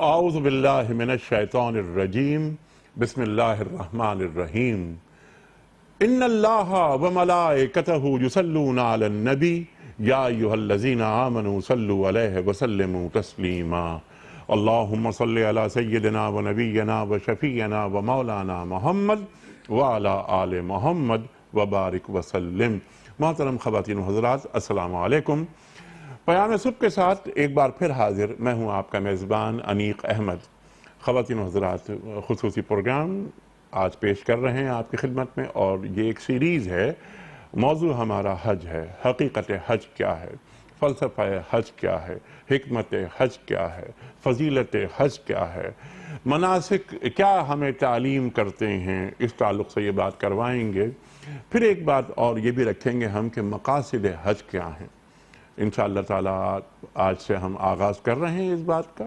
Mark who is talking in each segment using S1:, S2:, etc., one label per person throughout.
S1: اعوذ باللہ من الشیطان الرجیم بسم اللہ الرحمن الرحیم ان اللہ وملائکتہ یصلون علی النبی یا ایہا الذین آمنوا صلوا علیہ وسلموا تسلیما اللہم صلی علی سیدنا و نبینا و شفیعنا و مولانا محمد وعلی آل محمد وبارک وسلم۔ محترم خواتین و حضرات، السلام علیکم۔ پیام صبح کے ساتھ ایک بار پھر حاضر میں ہوں آپ کا میزبان انیق احمد۔ خواتین و حضرات، خصوصی پروگرام آج پیش کر رہے ہیں آپ کی خدمت میں، اور یہ ایک سیریز ہے۔ موضوع ہمارا حج ہے۔ حقیقت حج کیا ہے، فلسفہ حج کیا ہے، حکمت حج کیا ہے، فضیلت حج کیا ہے، مناسک کیا ہمیں تعلیم کرتے ہیں، اس تعلق سے یہ بات کروائیں گے۔ پھر ایک بات اور یہ بھی رکھیں گے ہم کہ مقاصد حج کیا ہیں۔ انشاءاللہ تعالیٰ آج سے ہم آغاز کر رہے ہیں اس بات کا،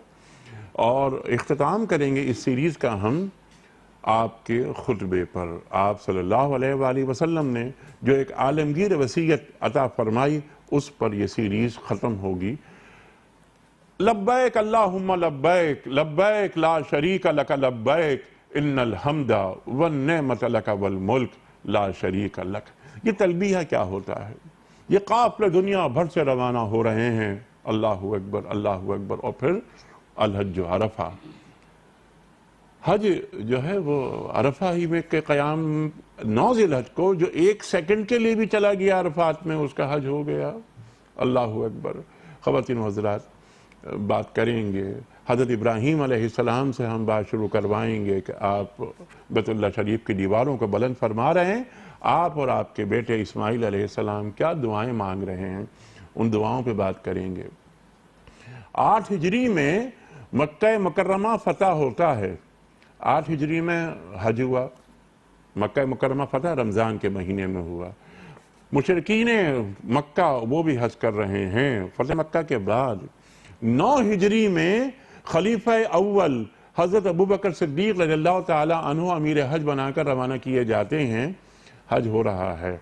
S1: اور اختتام کریں گے اس سیریز کا ہم آپ کے خطبے پر۔ آپ صلی اللہ علیہ وآلہ وسلم نے جو ایک عالمگیر وصیت عطا فرمائی، اس پر یہ سیریز ختم ہوگی۔ لبیک اللہم لبیک لبیک لا شریک لک لبیک ان الحمد والنعمت لک والملک لا شریک لک۔ یہ تلبیہ کیا ہوتا ہے؟ یہ قافلے دنیا بھر سے روانہ ہو رہے ہیں، اللہ اکبر اللہ اکبر، اور پھر الحج عرفہ۔ حج جو ہے وہ عرفہ ہی میں کے قیام 9 ذی الحج کو جو 1 سیکنڈ کے لیے بھی چلا گیا عرفات میں، اس کا حج ہو گیا۔ اللہ اکبر۔ خواتین و حضرات، بات کریں گے حضرت ابراہیم علیہ السلام سے، ہم بات شروع کروائیں گے کہ آپ بیت اللہ شریف کی دیواروں کو بلند فرما رہے ہیں، آپ اور آپ کے بیٹے اسماعیل علیہ السلام کیا دعائیں مانگ رہے ہیں، ان دعاؤں پہ بات کریں گے۔ 8 ہجری میں مکہ مکرمہ فتح ہوتا ہے۔ 8 ہجری میں حج ہوا۔ مکہ مکرمہ فتح رمضان کے مہینے میں ہوا۔ مشرکین مکہ وہ بھی حج کر رہے ہیں فتح مکہ کے بعد۔ 9 ہجری میں خلیفہ اول حضرت ابوبکر صدیق رضی اللہ تعالی عنہ امیر حج بنا کر روانہ کیے جاتے ہیں۔ حج ہو رہا ہے،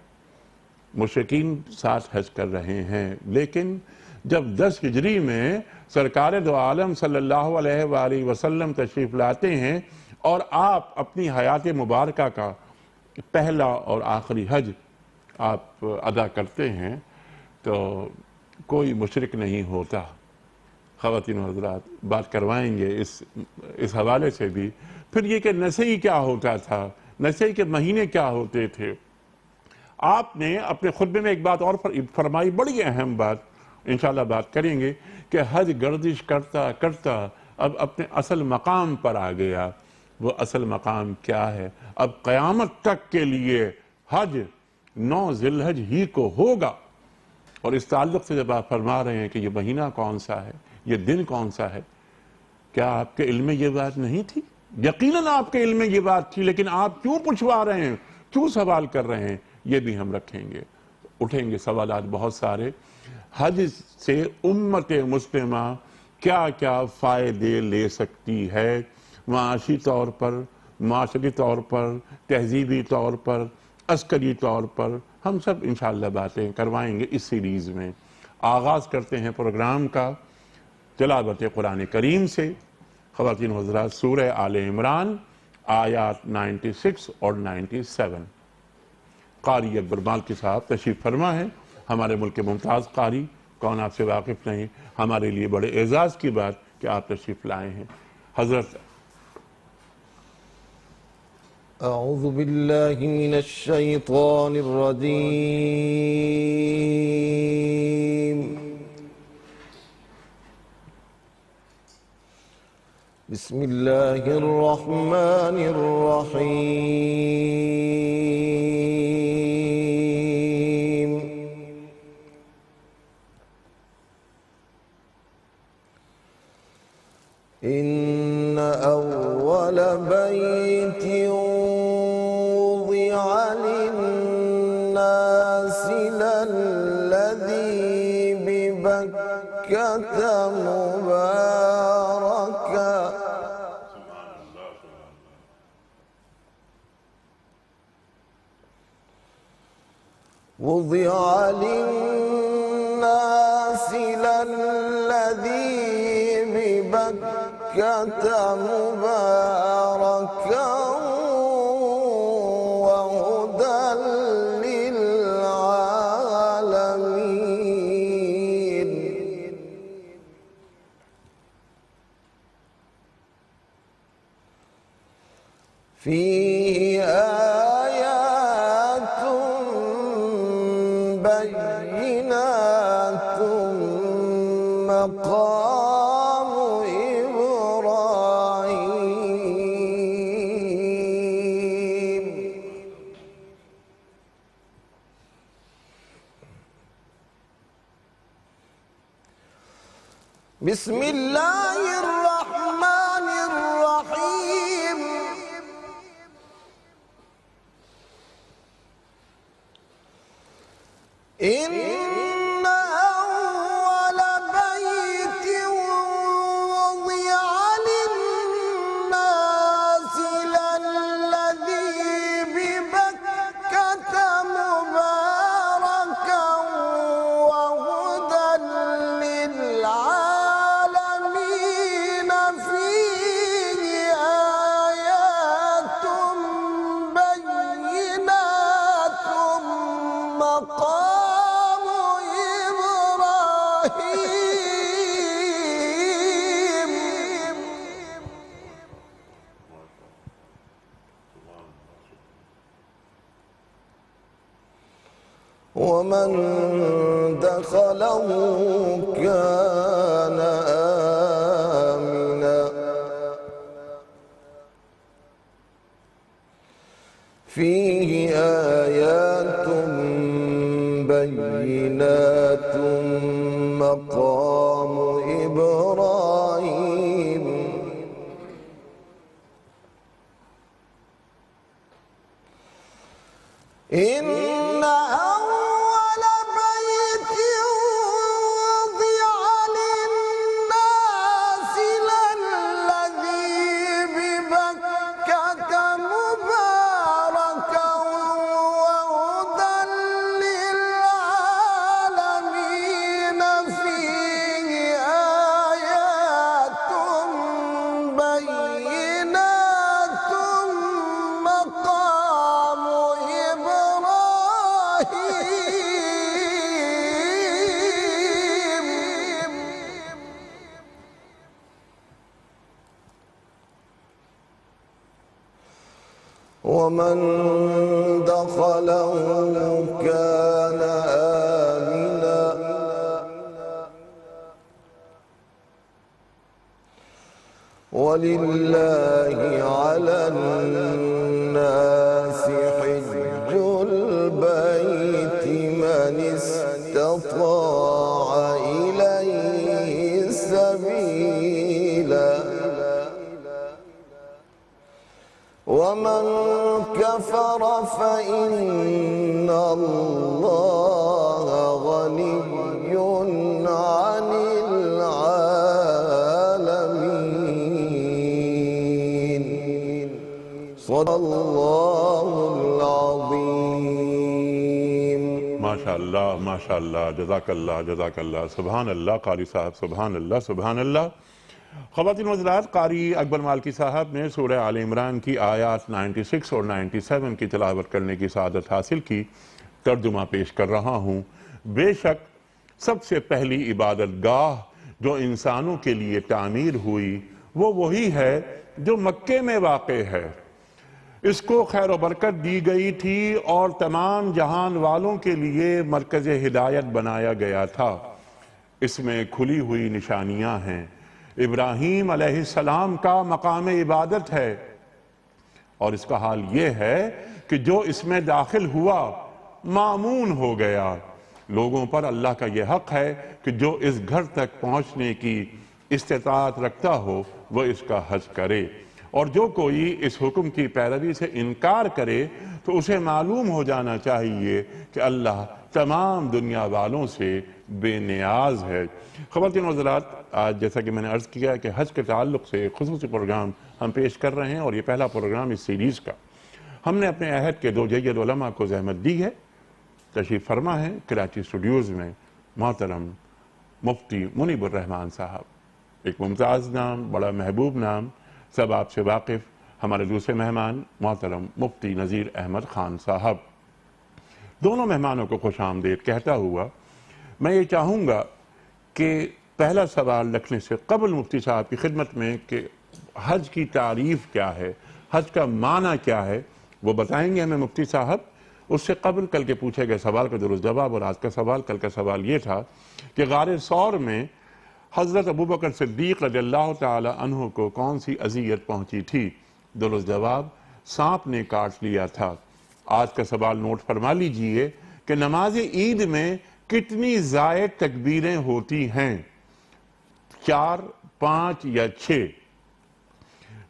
S1: مشرکین ساتھ حج کر رہے ہیں، لیکن جب 10 ہجری میں سرکار دو عالم صلی اللہ علیہ وآلہ وسلم تشریف لاتے ہیں اور آپ اپنی حیات مبارکہ کا پہلا اور آخری حج آپ ادا کرتے ہیں، تو کوئی مشرک نہیں ہوتا۔ خواتین و حضرات، بات کروائیں گے اس حوالے سے بھی۔ پھر یہ کہ نسائی کیا ہوتا تھا، نسائی کے مہینے کیا ہوتے تھے۔ آپ نے اپنے خطبے میں ایک بات اور فرمائی، بڑی اہم بات، انشاءاللہ بات کریں گے کہ حج گردش کرتا کرتا اب اپنے اصل مقام پر آ گیا۔ وہ اصل مقام کیا ہے؟ اب قیامت تک کے لیے حج 9 ذی الحج ہی کو ہوگا۔ اور اس تعلق سے جب آپ فرما رہے ہیں کہ یہ مہینہ کون سا ہے، یہ دن کون سا ہے، کیا آپ کے علم میں یہ بات نہیں تھی؟ یقیناً آپ کے علم میں یہ بات تھی، لیکن آپ کیوں پوچھوا رہے ہیں، کیوں سوال کر رہے ہیں، یہ بھی ہم رکھیں گے۔ اٹھیں گے سوالات بہت سارے۔ حج سے امت مسلمہ کیا کیا فائدے لے سکتی ہے، معاشی طور پر، معاشرتی طور پر، تہذیبی طور پر، عسکری طور پر، ہم سب انشاءاللہ باتیں کروائیں گے اس سیریز میں۔ آغاز کرتے ہیں پروگرام کا تلاوت قرآن کریم سے۔ خواتین و حضرات، سورہ آل عمران آیات 96 اور 97۔ قاری اکبر مالکی صاحب تشریف فرما ہے، ہمارے ملک کے ممتاز قاری، کون آپ سے واقف نہیں، ہمارے لیے بڑے اعزاز کی بات کہ آپ تشریف لائے ہیں۔ حضرت
S2: اعوذ باللہ من الشیطان الرجیم، بسم اللہ الرحمن الرحیم۔ ان اول بیت وضع للناس للذی ببکۃ مبارکا وضع للناس للذی ببکۃ ببكة مباركا وهدى للعالمين فيه آيات بينات مقام إبراهيم بسم الله الرحمن الرحيم إن أول بيت وضع للناس للذي ببكة مباركا وهدى للعالمين فيه آيات بينات مقام إبراهيم ومن دخله كان آمنا فيه آيات بينات مقام إبراهيم إن أول بيت وضع للناس للذي ببكة مباركا وهدى للعالمين فيه آيات بينات مقام إبراهيم ومن دخله كان آمنا ولله على الناس حج البيت من استطاع إليه سبيلا ومن كفر فإن الله غني عن العالمين صدق الله العظيم
S1: ماشاءاللہ ماشاءاللہ جزاک اللہ سبحان اللہ قاری صاحب سبحان اللہ خواتین و حضرات قاری اکبر مالکی صاحب نے سورہ آل عمران کی آیات 96 اور 97 کی تلاوت کرنے کی سعادت حاصل کی ترجمہ پیش کر رہا ہوں بے شک سب سے پہلی عبادت گاہ جو انسانوں کے لیے تعمیر ہوئی وہ وہی ہے جو مکے میں واقع ہے اس کو خیر و برکت دی گئی تھی اور تمام جہان والوں کے لیے مرکز ہدایت بنایا گیا تھا اس میں کھلی ہوئی نشانیاں ہیں ابراہیم علیہ السلام کا مقام عبادت ہے اور اس کا حال یہ ہے کہ جو اس میں داخل ہوا مامون ہو گیا لوگوں پر اللہ کا یہ حق ہے کہ جو اس گھر تک پہنچنے کی استطاعت رکھتا ہو وہ اس کا حج کرے اور جو کوئی اس حکم کی پیروی سے انکار کرے تو اسے معلوم ہو جانا چاہیے کہ اللہ تمام دنیا والوں سے بے نیاز ہے خواتین و حضرات آج جیسا کہ میں نے عرض کیا کہ حج کے تعلق سے خصوصی پروگرام ہم پیش کر رہے ہیں اور یہ پہلا پروگرام اس سیریز کا ہم نے اپنے عہد کے 2 جید علماء کو زحمت دی ہے تشریف فرما ہے کراچی اسٹوڈیوز میں محترم مفتی منیب الرحمان صاحب ایک ممتاز نام، بڑا محبوب نام، سب آپ سے واقف ہمارے دوسرے مہمان محترم مفتی نذیر احمد خان صاحب۔ دونوں مہمانوں کو خوش آمدید کہتا ہوا میں یہ چاہوں گا کہ پہلا سوال رکھنے سے قبل مفتی صاحب کی خدمت میں کہ حج کی تعریف کیا ہے، حج کا معنی کیا ہے، وہ بتائیں گے ہمیں مفتی صاحب۔ اس سے قبل کل کے پوچھے گئے سوال کا درست جواب، اور آج کا سوال، کل کا سوال یہ تھا کہ غار ثور میں حضرت ابوبکر صدیق رضی اللہ تعالی عنہ کو کون سی اذیت پہنچی تھی؟ درست جواب، سانپ نے کاٹ لیا تھا۔ آج کا سوال نوٹ فرما لیجئے کہ نماز عید میں کتنی زائد تکبیریں ہوتی ہیں؟ 4، 5 یا 6؟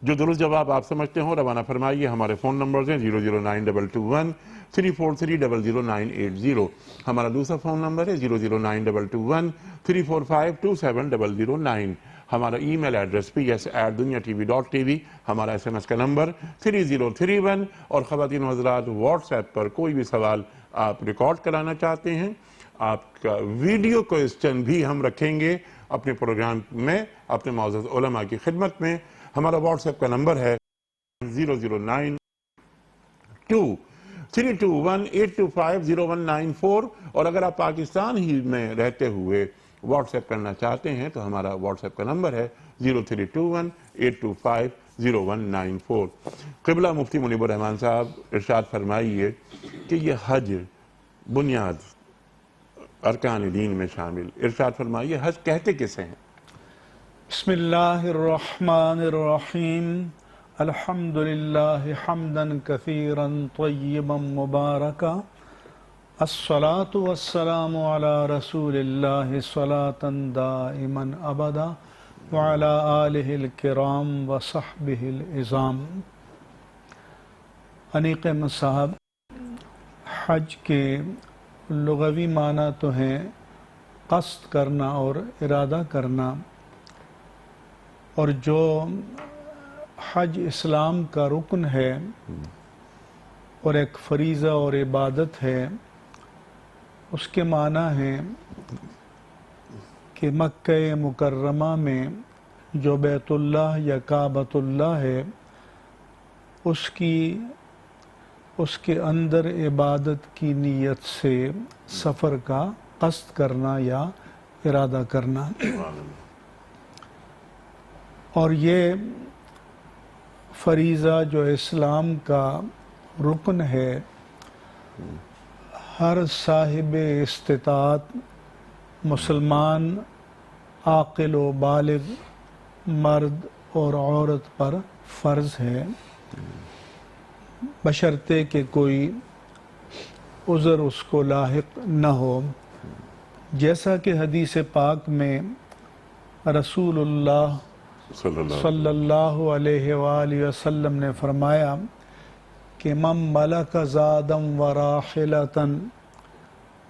S1: جو درست جواب آپ سمجھتے ہوں روانہ فرمائیے۔ ہمارے فون نمبرز ہیں 00922 343 ہمارا دوسرا فون نمبر ہے 00922 345 27009۔ ہمارا ای میل ایڈریس ps@duniatv.tv، ہمارا SMS کا نمبر 3031، اور خواتین و حضرات واٹس ایپ پر کوئی بھی سوال آپ ریکارڈ کرانا چاہتے ہیں، آپ کا ویڈیو کوئسچن بھی ہم رکھیں گے اپنے پروگرام میں اپنے معزز علماء کی خدمت میں۔ ہمارا واٹس ایپ کا نمبر ہے 0092321 8250194، اور اگر آپ پاکستان ہی میں رہتے ہوئے واٹس ایپ کرنا چاہتے ہیں تو ہمارا واٹس ایپ کا نمبر ہے 0321 8250194۔ قبلہ مفتی منیب الرحمان صاحب ارشاد فرمائیے کہ یہ حج بنیاد ارکان دین میں شامل، ارشاد فرمائیے حج کہتے کسے ہیں؟
S3: بسم اللہ الرحمن الرحیم، الحمدللہ حمدا کثیرا طیبا مبارکا، الصلاة والسلام علی رسول اللہ صلاة دائما ابدا، وعلی آلہ الکرام وصحبہ العظام۔ انیق احمد صاحب، حج کے لغوی معنی تو ہیں قصد کرنا اور ارادہ کرنا، اور جو حج اسلام کا رکن ہے اور ایک فریضہ اور عبادت ہے، اس کے معنی ہیں کہ مکہ مکرمہ میں جو بیت اللہ یا کعبۃ اللہ ہے، اس کے اندر عبادت کی نیت سے سفر کا قصد کرنا یا ارادہ کرنا۔ اور یہ فریضہ جو اسلام کا رکن ہے، ہر صاحب استطاعت مسلمان عاقل و بالغ مرد اور عورت پر فرض ہے، بشرطے کہ کوئی عذر اس کو لاحق نہ ہو۔ جیسا کہ حدیث پاک میں رسول اللہ صلی اللہ علیہ وآلہ وسلم نے فرمایا کہ من ملک زادا وراحلتا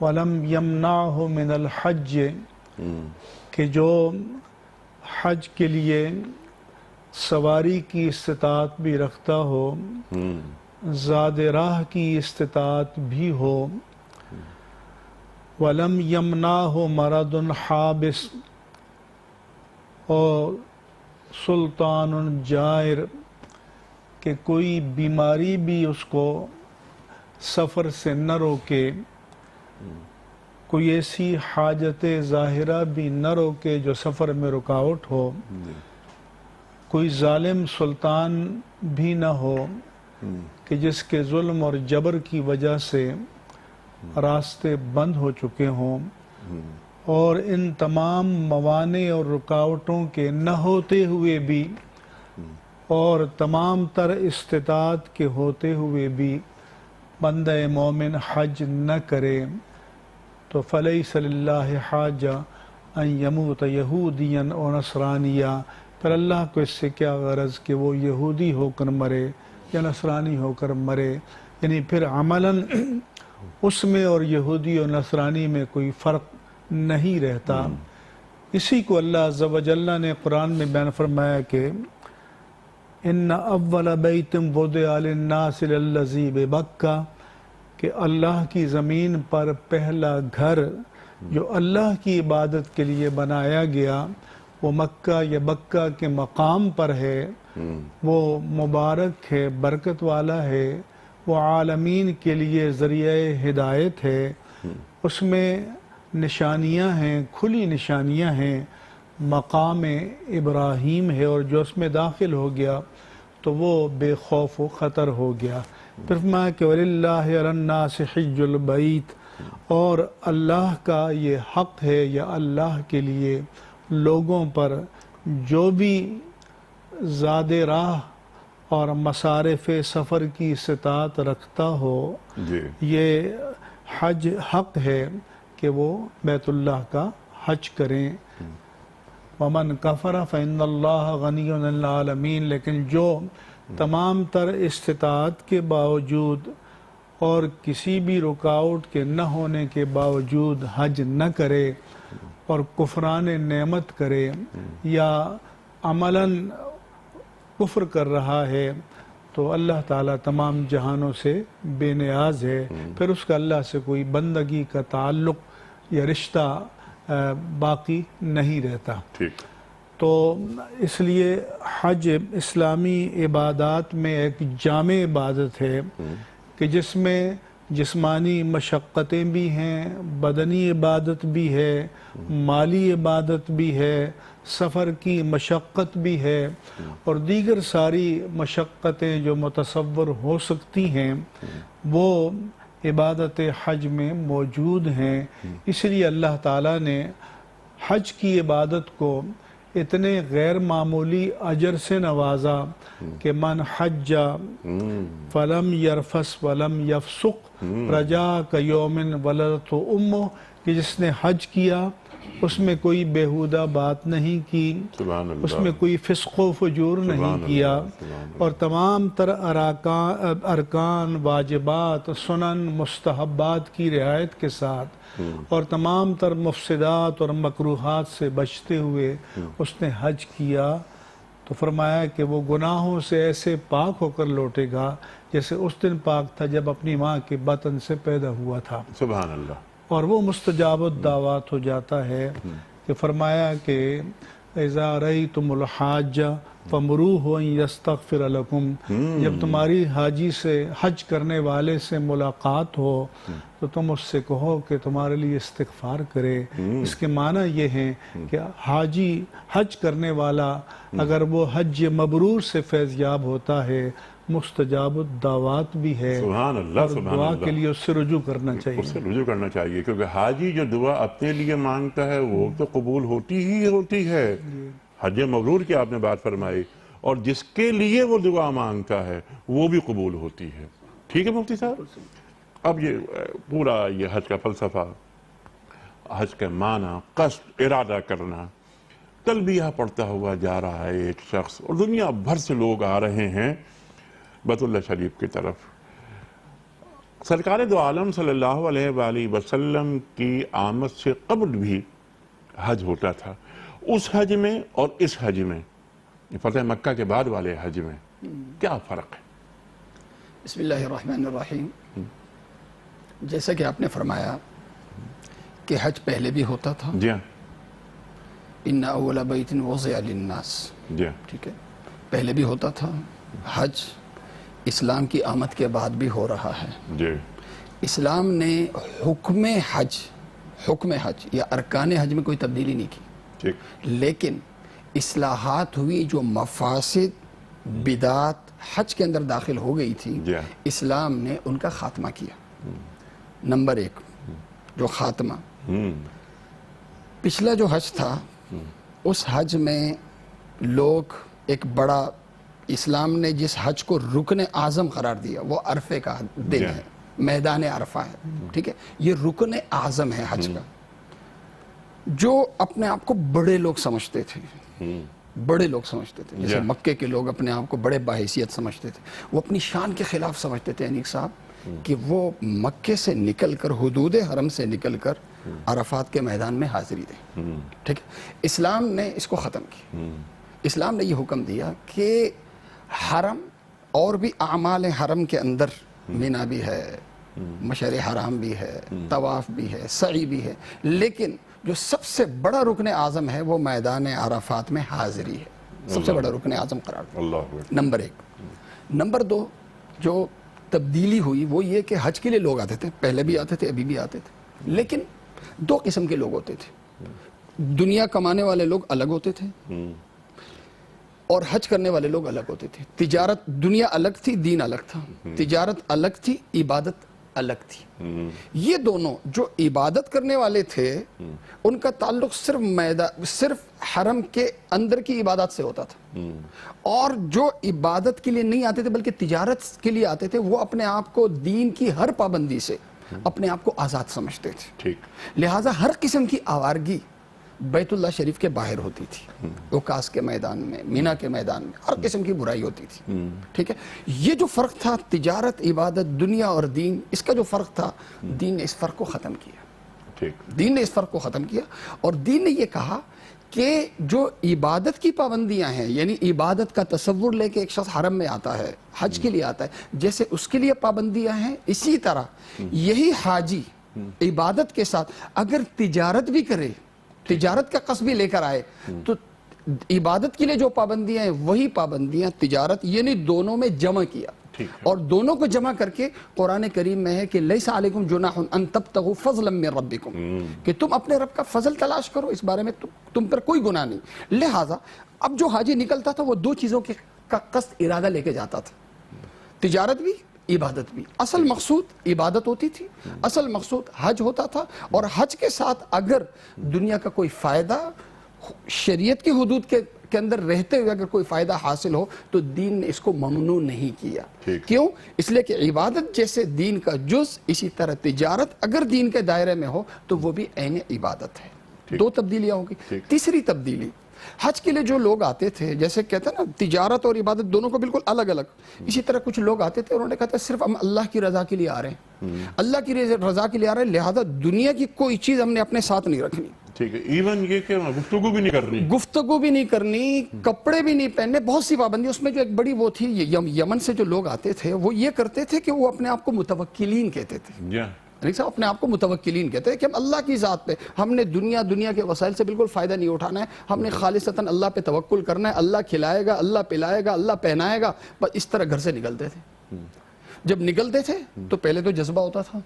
S3: ولم یمنعہ من الحج، کہ جو حج کے لیے سواری کی استطاعت بھی رکھتا ہو، زاد راہ کی استطاعت بھی ہو، ولم یمنعہ مرض حابس، اور سلطان جائر، کہ کوئی بیماری بھی اس کو سفر سے نہ روکے، کوئی ایسی حاجت ظاہرہ بھی نہ روکے جو سفر میں رکاوٹ ہو، کوئی ظالم سلطان بھی نہ ہو کہ جس کے ظلم اور جبر کی وجہ سے راستے بند ہو چکے ہوں، اور ان تمام موانع اور رکاوٹوں کے نہ ہوتے ہوئے بھی اور تمام تر استطاعت کے ہوتے ہوئے بھی بندہ مومن حج نہ کرے، تو فلیس للہ حاجہ ان یموت یہودیا او نصرانیا، پھر اللہ کو اس سے کیا غرض کہ وہ یہودی ہو کر مرے یا نصرانی ہو کر مرے، یعنی پھر عملاً اس میں اور یہودی اور نصرانی میں کوئی فرق نہیں رہتا۔ اسی کو اللہ عز و جل نے قرآن میں بیان فرمایا کہ ان اول بیت وضع للناس للذی ببکہ، کہ اللہ کی زمین پر پہلا گھر جو اللہ کی عبادت کے لیے بنایا گیا وہ مکہ یا بکہ کے مقام پر ہے، وہ مبارک ہے، برکت والا ہے، وہ عالمین کے لیے ذریعہ ہدایت ہے، اس میں نشانیاں ہیں، کھلی نشانیاں ہیں، مقام ابراہیم ہے، اور جو اس میں داخل ہو گیا تو وہ بے خوف و خطر ہو گیا۔ پھر فرمایا کہ وَلِلَّهِ عَلَى النَّاسِ حِجُّ الْبَيْتِ، اور اللہ کا یہ حق ہے یا اللہ کے لیے لوگوں پر جو بھی زاد راہ اور مصارف سفر کی استطاعت رکھتا ہو،
S1: جی
S3: یہ حج حق ہے کہ وہ بیت اللہ کا حج کریں۔ وَمَنْ كَفَرَ فَإِنَّ اللَّهَ غَنِيٌّ عَنِ الْعَالَمِينَ، لیکن جو تمام تر استطاعت کے باوجود اور کسی بھی رکاوٹ کے نہ ہونے کے باوجود حج نہ کرے اور کفران نعمت کرے یا عملاً کفر کر رہا ہے، تو اللہ تعالیٰ تمام جہانوں سے بے نیاز ہے، پھر اس کا اللہ سے کوئی بندگی کا تعلق یا رشتہ باقی نہیں رہتا۔
S1: ٹھیک۔
S3: تو اس لیے حج اسلامی عبادات میں ایک جامع عبادت ہے کہ جس میں جسمانی مشقتیں بھی ہیں، بدنی عبادت بھی ہے، مالی عبادت بھی ہے، سفر کی مشقت بھی ہے، اور دیگر ساری مشقتیں جو متصور ہو سکتی ہیں وہ عبادت حج میں موجود ہیں۔ اس لیے اللہ تعالیٰ نے حج کی عبادت کو اتنے غیر معمولی اجر سے نوازا کہ من حج فلم یرفس ولم یفسق رجا کیوم ولدتہ امہ، کہ جس نے حج کیا اس میں کوئی بیہودہ بات نہیں کی،
S1: سبحان اللہ،
S3: اس میں کوئی فسق و فجور نہیں کیا، اور تمام تر ارکان، واجبات، سنن، مستحبات کی رعایت کے ساتھ اور تمام تر مفسدات اور مکروہات سے بچتے ہوئے اس نے حج کیا، تو فرمایا کہ وہ گناہوں سے ایسے پاک ہو کر لوٹے گا جیسے اس دن پاک تھا جب اپنی ماں کے بطن سے پیدا ہوا تھا،
S1: سبحان اللہ۔
S3: اور وہ مستجاب الدعوات ہو جاتا ہے کہ فرمایا کہ اذا رأیتم الحاج فمروہ ان یستغفر لکم، جب تمہاری حاجی سے، حج کرنے والے سے ملاقات ہو تو تم اس سے کہو کہ تمہارے لیے استغفار کرے۔ اس کے معنی یہ ہیں کہ حاجی، حج کرنے والا اگر وہ حج مبرور سے فیضیاب ہوتا ہے، مستجاب الدعوات بھی ہے،
S1: سبحان اللہ،
S3: اور
S1: سبحان
S3: دعا
S1: اللہ،
S3: کے لیے اس سے رجوع کرنا چاہیے۔
S1: اس سے رجوع کرنا چاہیے، کیونکہ حاجی جو دعا اپنے لیے مانگتا ہے وہ تو قبول ہوتی ہی ہوتی ہے۔ حج مبرور کی آپ نے بات فرمائی، اور جس کے لیے وہ دعا مانگتا ہے وہ بھی قبول ہوتی ہے۔ ٹھیک ہے مفتی صاحب، اب یہ پورا یہ حج کا فلسفہ، حج کا معنی، قصد، ارادہ کرنا، تلبیہ پڑھتا ہوا جا رہا ہے ایک شخص، اور دنیا بھر سے لوگ آ رہے ہیں بیت اللہ شریف کی طرف۔ سرکار دو عالم صلی اللہ علیہ وآلہ وسلم کی آمد سے قبل بھی حج ہوتا تھا۔ اس حج میں اور اس حج میں، فتح مکہ کے بعد والے حج میں کیا فرق ہے؟
S4: بسم اللہ الرحمن الرحیم۔ جیسا کہ آپ نے فرمایا کہ حج پہلے بھی ہوتا تھا،
S1: جی ہاں،
S4: ان اول بیت وضع للناس،
S1: جی ہاں،
S4: ٹھیک ہے، پہلے بھی ہوتا تھا۔ حج اسلام کی آمد کے بعد بھی ہو رہا ہے۔
S1: جی،
S4: اسلام نے حکم حج یا ارکان حج میں کوئی تبدیلی نہیں کی،
S1: ٹھیک،
S4: لیکن اصلاحات ہوئی جو مفاسد، بدعات حج کے اندر داخل ہو گئی تھی،
S1: جی ہاں،
S4: اسلام نے ان کا خاتمہ کیا۔ نمبر ایک جو خاتمہ، پچھلا جو حج تھا اس حج میں لوگ ایک بڑا، اسلام نے جس حج کو رکن اعظم قرار دیا وہ عرفے کا دن ہے، میدان عرفہ ہے، ٹھیک ہے، یہ رکن اعظم ہے حج کا۔ جو اپنے آپ کو بڑے لوگ سمجھتے تھے، بڑے لوگ سمجھتے تھے، جیسے مکے کے لوگ اپنے آپ کو بڑے باحیثیت سمجھتے تھے، وہ اپنی شان کے خلاف سمجھتے تھے انیق صاحب کہ وہ مکے سے نکل کر، حدود حرم سے نکل کر عرفات کے میدان میں حاضری دیں، ٹھیک ہے۔ اسلام نے اس کو ختم کیا۔ اسلام نے یہ حکم دیا کہ حرم اور بھی اعمال حرم کے اندر مینا بھی ہے، مشعر حرام بھی ہے، طواف بھی ہے، سعی بھی ہے، لیکن جو سب سے بڑا رکن اعظم ہے وہ میدان عرفات میں حاضری ہے، سب سے بڑا رکن اعظم قرار دیا۔
S1: اللہ اکبر۔
S4: نمبر 1۔ نمبر 2 جو تبدیلی ہوئی وہ یہ کہ حج کے لیے لوگ آتے تھے، پہلے بھی آتے تھے، ابھی بھی آتے تھے، لیکن 2 قسم کے لوگ ہوتے تھے۔ دنیا کمانے والے لوگ الگ ہوتے تھے اور حج کرنے والے لوگ الگ ہوتے تھے۔ تجارت، دنیا الگ تھی، دین الگ تھا، تجارت الگ تھی، عبادت الگ تھی۔ یہ دونوں جو عبادت کرنے والے تھے ان کا تعلق صرف حرم کے اندر کی عبادات سے ہوتا تھا، اور جو عبادت کے لیے نہیں آتے تھے بلکہ تجارت کے لیے آتے تھے وہ اپنے آپ کو دین کی ہر پابندی سے اپنے آپ کو آزاد سمجھتے تھے۔
S1: ٹھیک۔
S4: لہٰذا ہر قسم کی آوارگی بیت اللہ شریف کے باہر ہوتی تھی، عکاظ کے میدان میں، مینا کے میدان میں ہر قسم کی برائی ہوتی تھی۔ ٹھیک ہے، یہ جو فرق تھا تجارت، عبادت، دنیا اور دین، اس کا جو فرق تھا دین نے اس فرق کو ختم کیا۔
S1: ٹھیک۔
S4: دین نے اس فرق کو ختم کیا اور دین نے یہ کہا کہ جو عبادت کی پابندیاں ہیں، یعنی عبادت کا تصور لے کے ایک شخص حرم میں آتا ہے، حج کے لیے آتا ہے، جیسے اس کے لیے پابندیاں ہیں، اسی طرح یہی حاجی عبادت کے ساتھ اگر تجارت بھی کرے، تجارت کا قصد بھی لے کر آئے، تو عبادت کے لیے جو پابندیاں ہیں وہی پابندیاں تجارت، یعنی دونوں میں جمع کیا، اور دونوں کو جمع کر کے قرآن کریم میں ہے کہ لیس علیکم جناح ان تبتغوا فضلا من ربکم، کہ تم اپنے رب کا فضل تلاش کرو، اس بارے میں تم پر کوئی گناہ نہیں۔ لہٰذا اب جو حاجی نکلتا تھا وہ 2 چیزوں کا قصد ارادہ لے کے جاتا تھا، تجارت بھی، عبادت بھی۔ اصل مقصود عبادت ہوتی تھی، اصل مقصود حج ہوتا تھا، اور حج کے ساتھ اگر دنیا کا کوئی فائدہ شریعت کی حدود کے اندر رہتے ہوئے اگر کوئی فائدہ حاصل ہو تو دین نے اس کو ممنوع نہیں کیا۔ کیوں؟ اس لیے کہ عبادت جیسے دین کا جز، اسی طرح تجارت اگر دین کے دائرے میں ہو تو وہ بھی عین عبادت ہے۔ 2 تبدیلیاں ہوگی۔ تیسری تبدیلی، حج کے لیے جو لوگ آتے تھے، جیسے کہتے ہیں نا تجارت اور عبادت دونوں کو بالکل الگ الگ، اسی طرح کچھ لوگ آتے تھے، انہوں نے کہا تھا صرف ہم اللہ کی رضا کے لیے آ رہے ہیں، اللہ کی رضا کے لیے آ رہے ہیں، لہذا دنیا کی کوئی چیز ہم نے اپنے ساتھ نہیں رکھنی۔
S1: ٹھیک ہے، ایون یہ کہ گفتگو بھی نہیں کرنی،
S4: گفتگو بھی نہیں کرنی، کپڑے بھی نہیں پہننے، بہت سی پابندی۔ اس میں جو ایک بڑی وہ تھی، یمن سے جو لوگ آتے تھے وہ یہ کرتے تھے کہ وہ اپنے آپ کو متوکلین کہتے تھے، اپنے آپ کو متوکلین کہتے ہیں کہ ہم اللہ کی ذات پہ، ہم نے دنیا کے وسائل سے بالکل فائدہ نہیں اٹھانا ہے، ہم نے خالصتاً اللہ پہ توکل کرنا ہے، اللہ کھلائے گا، اللہ پلائے گا، اللہ پہنائے گا، بس اس طرح گھر سے نکلتے تھے۔ جب نکلتے تھے تو پہلے تو جذبہ ہوتا تھا،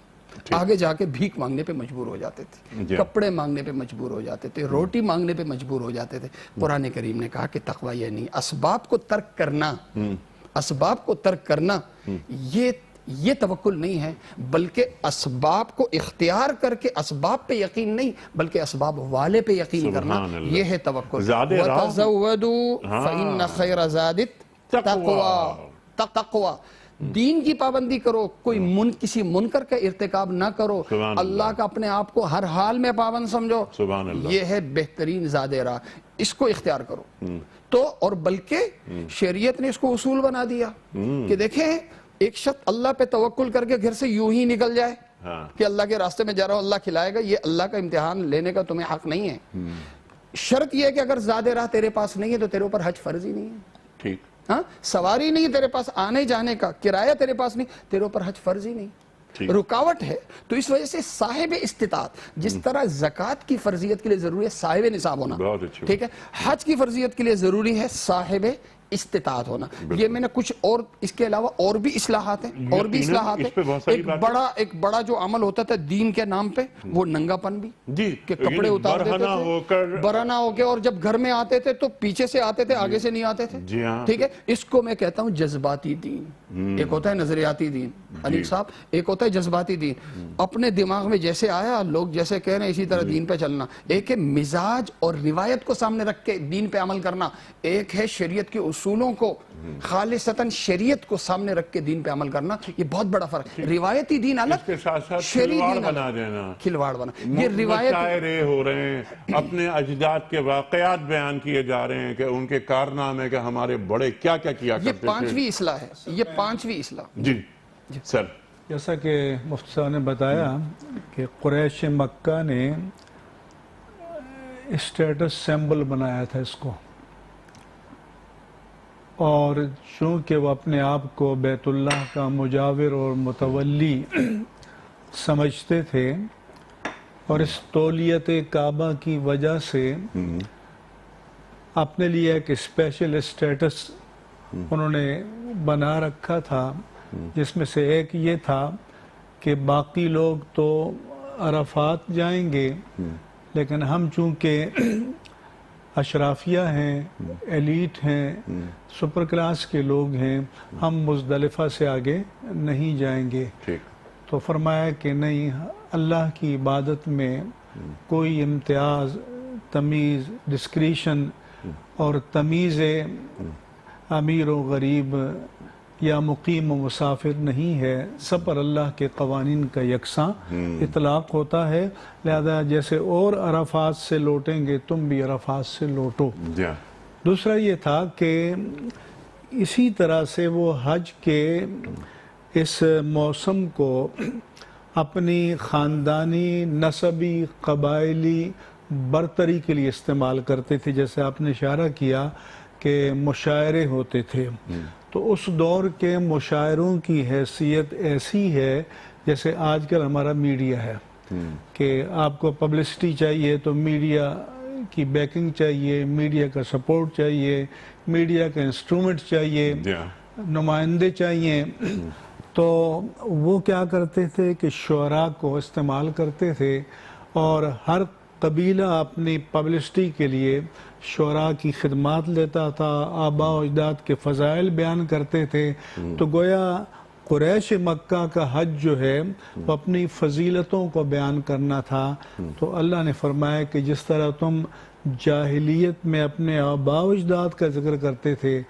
S4: آگے جا کے بھیک مانگنے پہ مجبور ہو جاتے تھے، کپڑے مانگنے پہ مجبور ہو جاتے تھے، روٹی مانگنے پہ مجبور ہو جاتے تھے۔ قرآن کریم نے کہا کہ تقوی یہ نہیں، اسباب کو ترک کرنا، اسباب کو ترک کرنا یہ توکل نہیں ہے، بلکہ اسباب کو اختیار کر کے اسباب پہ یقین نہیں بلکہ اسباب والے پہ یقین کرنا، یہ ہے توکل۔ وَتَزَوَّدُوا فَإِنَّ خَيْرَ زَادِ التَّقْوَى، تقوی، دین کی پابندی کرو، کسی منکر کا ارتکاب نہ کرو، اللہ کا اپنے آپ کو ہر حال میں پابند سمجھو، یہ ہے بہترین زاد راہ، اس کو اختیار کرو۔ تو اور بلکہ شریعت نے اس کو اصول بنا دیا کہ دیکھیں ایک شخص اللہ پہ توکل کر کے گھر سے یوں ہی نکل جائے کہ اللہ کے راستے میں جا رہا ہوں، اللہ کھلائے گا، یہ اللہ کا امتحان لینے کا تمہیں حق نہیں ہے۔ شرط یہ ہے کہ اگر زاد راہ تیرے پاس نہیں ہے تو تیرے اوپر حج فرض ہی نہیں ہے۔
S1: ٹھیک،
S4: ہاں، سواری نہیں ہے تیرے پاس، آنے جانے کا کرایہ تیرے پاس نہیں، تیرے اوپر حج فرض ہی نہیں، رکاوٹ ہے۔ تو اس وجہ سے صاحب استطاعت، جس طرح زکوٰۃ کی فرضیت کے لیے ضروری ہے صاحب نصاب ہونا، ٹھیک ہے، حج کی فرضیت کے لیے ضروری ہے صاحب استطاعت ہونا۔ یہ میں نے کچھ اور اس کے علاوہ اور بھی اصلاحات ہیں، اور بھی اصلاحات ہیں۔ ایک بڑا جو عمل ہوتا تھا دین کے نام پہ وہ ننگا پن بھی، کہ کپڑے اتار دیتے تھے، برہنہ ہو کے، اور جب گھر میں آتے تھے تو پیچھے سے آتے تھے، آگے سے نہیں آتے تھے، ٹھیک ہے۔ اس کو میں کہتا ہوں جذباتی دین، ایک ہوتا ہے نظریاتی دین انیق صاحب، ایک ہوتا ہے جذباتی دین، اپنے دماغ میں جیسے آیا لوگ جیسے کہہ رہے ہیں اسی طرح دین پہ چلنا۔ ایک ہے مزاج اور روایت کو سامنے رکھ کے دین پہ عمل کرنا، ایک ہے شریعت کے اصولوں کو خالصتاً شریعت کو سامنے رکھ کے دین پہ عمل کرنا، یہ بہت بڑا فرق ہے۔ روایتی دین الگ،
S1: اس کے ساتھ ساتھ
S4: شریعتی
S1: کھلواڑ
S4: دین
S1: بنا دینا،
S4: کھلواڑ بنا، یہ روایت
S1: مشاعرے ہو رہے ہیں، اپنے اجداد کے واقعات بیان کیے جا رہے ہیں کہ ان کے کارنامے کہ ہمارے بڑے کیا کیا کیا کرتے تھے۔
S4: یہ 5ویں اصلاح ہے، یہ 5ویں اصلاح۔
S1: جی سر،
S3: جیسا کہ مفتی صاحب نے بتایا کہ قریش مکہ نے اسٹیٹس سمبل بنایا تھا اس کو، اور چونکہ وہ اپنے آپ کو بیت اللہ کا مجاور اور متولی سمجھتے تھے اور اس تولیت کعبہ کی وجہ سے اپنے لیے ایک اسپیشل اسٹیٹس انہوں نے بنا رکھا تھا، جس میں سے ایک یہ تھا کہ باقی لوگ تو عرفات جائیں گے، لیکن ہم چونکہ اشرافیہ ہیں، ایلیٹ ہیں، سپر کلاس کے لوگ ہیں، ہم مزدلفہ سے آگے نہیں جائیں گے۔
S1: ٹھیک،
S3: تو فرمایا کہ نہیں، اللہ کی عبادت میں کوئی امتیاز، تمیز، ڈسکریشن اور تمیز امیر و غریب یا مقیم و مسافر نہیں ہے، سب پر اللہ کے قوانین کا یکساں اطلاق ہوتا ہے، لہذا جیسے اور عرفات سے لوٹیں گے تم بھی عرفات سے لوٹو۔ دوسرا یہ تھا کہ اسی طرح سے وہ حج کے اس موسم کو اپنی خاندانی، نسبی، قبائلی برتری کے لیے استعمال کرتے تھے، جیسے آپ نے اشارہ کیا کہ مشاعرے ہوتے تھے، تو اس دور کے مشاعروں کی حیثیت ایسی ہے جیسے آج کل ہمارا میڈیا ہے، کہ آپ کو پبلسٹی چاہیے تو میڈیا کی بیکنگ چاہیے، میڈیا کا سپورٹ چاہیے، میڈیا کا انسٹرومنٹ چاہیے، نمائندے چاہیے۔ تو وہ کیا کرتے تھے کہ شعراء کو استعمال کرتے تھے، اور ہر قبیلہ اپنی پبلسٹی کے لیے شعراء کی خدمات لیتا تھا، آباء و اجداد کے فضائل بیان کرتے تھے۔ تو گویا قریش مکہ کا حج جو ہے وہ اپنی فضیلتوں کو بیان کرنا تھا۔ تو اللہ نے فرمایا کہ جس طرح تم جاہلیت میں اپنے آباء و اجداد کا ذکر کرتے تھے،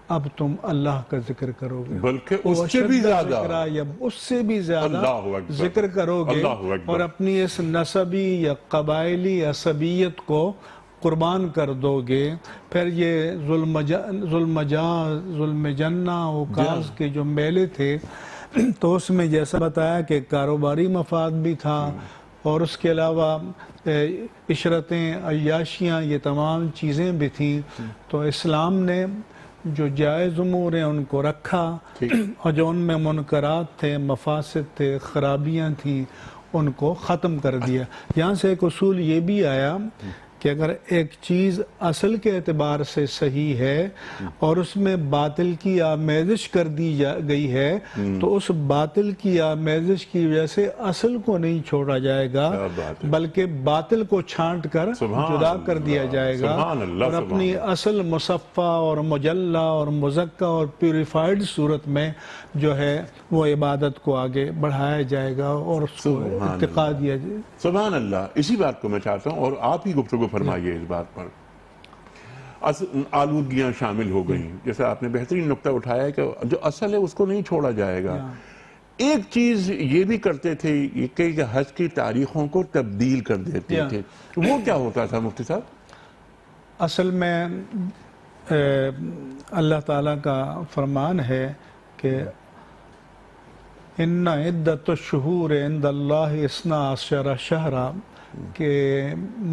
S3: اب تم اللہ کا ذکر کرو گے،
S1: بلکہ اس سے بھی زیادہ،
S3: اس سے بھی زیادہ ذکر کرو گے، اور اپنی اس نسبی یا قبائلی عصبیت کو قربان کر دو گے۔ پھر یہ ظلم جنہ اوکاز کے جو میلے تھے، تو اس میں جیسا بتایا کہ کاروباری مفاد بھی تھا، اور اس کے علاوہ عشرتیں، عیاشیاں، یہ تمام چیزیں بھی تھیں۔ تو اسلام نے جو جائز امور ہیں ان کو رکھا، اور جو ان میں منکرات تھے، مفاسد تھے، خرابیاں تھیں، ان کو ختم کر دیا۔ یہاں سے ایک اصول یہ بھی آیا کہ اگر ایک چیز اصل کے اعتبار سے صحیح ہے اور اس میں باطل کی آمیزش کر دی گئی ہے، تو اس باطل کی آمیزش کی وجہ سے اصل کو نہیں چھوڑا جائے گا، بلکہ باطل کو چھانٹ کر جدا کر دیا جائے گا، اور اپنی اصل مصفہ اور مجلہ اور مزکہ اور پیوریفائڈ صورت میں جو ہے وہ عبادت کو آگے بڑھایا جائے گا اور اس کو ارتقا دیا جائے گا۔
S1: سبحان اللہ۔ اسی بات کو میں چاہتا ہوں، اور آپ ہی گفتگو فرمائیے اس بات پر۔ آلودگیاں شامل ہو گئیں، جیسے آپ نے بہترین نقطہ اٹھایا ہے کہ جو اصل ہے اس کو نہیں چھوڑا جائے گا۔ ایک چیز یہ بھی کرتے تھے کہ حج کی تاریخوں کو تبدیل کر دیتے تھے، وہ کیا ہوتا تھا مفتی صاحب؟
S3: اصل میں اللہ تعالیٰ کا فرمان ہے کہ ان عدت الشہور عند اللہ 12 شہرا، کہ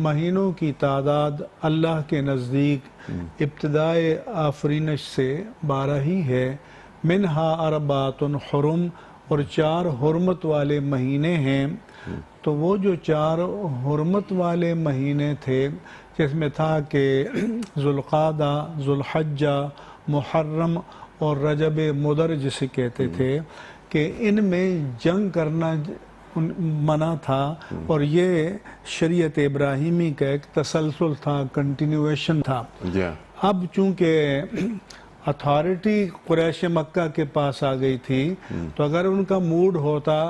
S3: مہینوں کی تعداد اللہ کے نزدیک ابتدائے آفرینش سے 12 ہی ہے، منہا 4 حرم، اور 4 حرمت والے مہینے ہیں۔ تو وہ جو 4 حرمت والے مہینے تھے، جس میں تھا کہ ذوالقعدہ، ذوالحجہ، محرم اور رجب مضر جسے کہتے تھے، کہ ان میں جنگ کرنا منع تھا، اور یہ شریعت ابراہیمی کا ایک تسلسل تھا، کنٹینیویشن تھا۔ اب چونکہ اتھارٹی قریش مکہ کے پاس آ گئی تھی، تو اگر ان کا موڈ ہوتا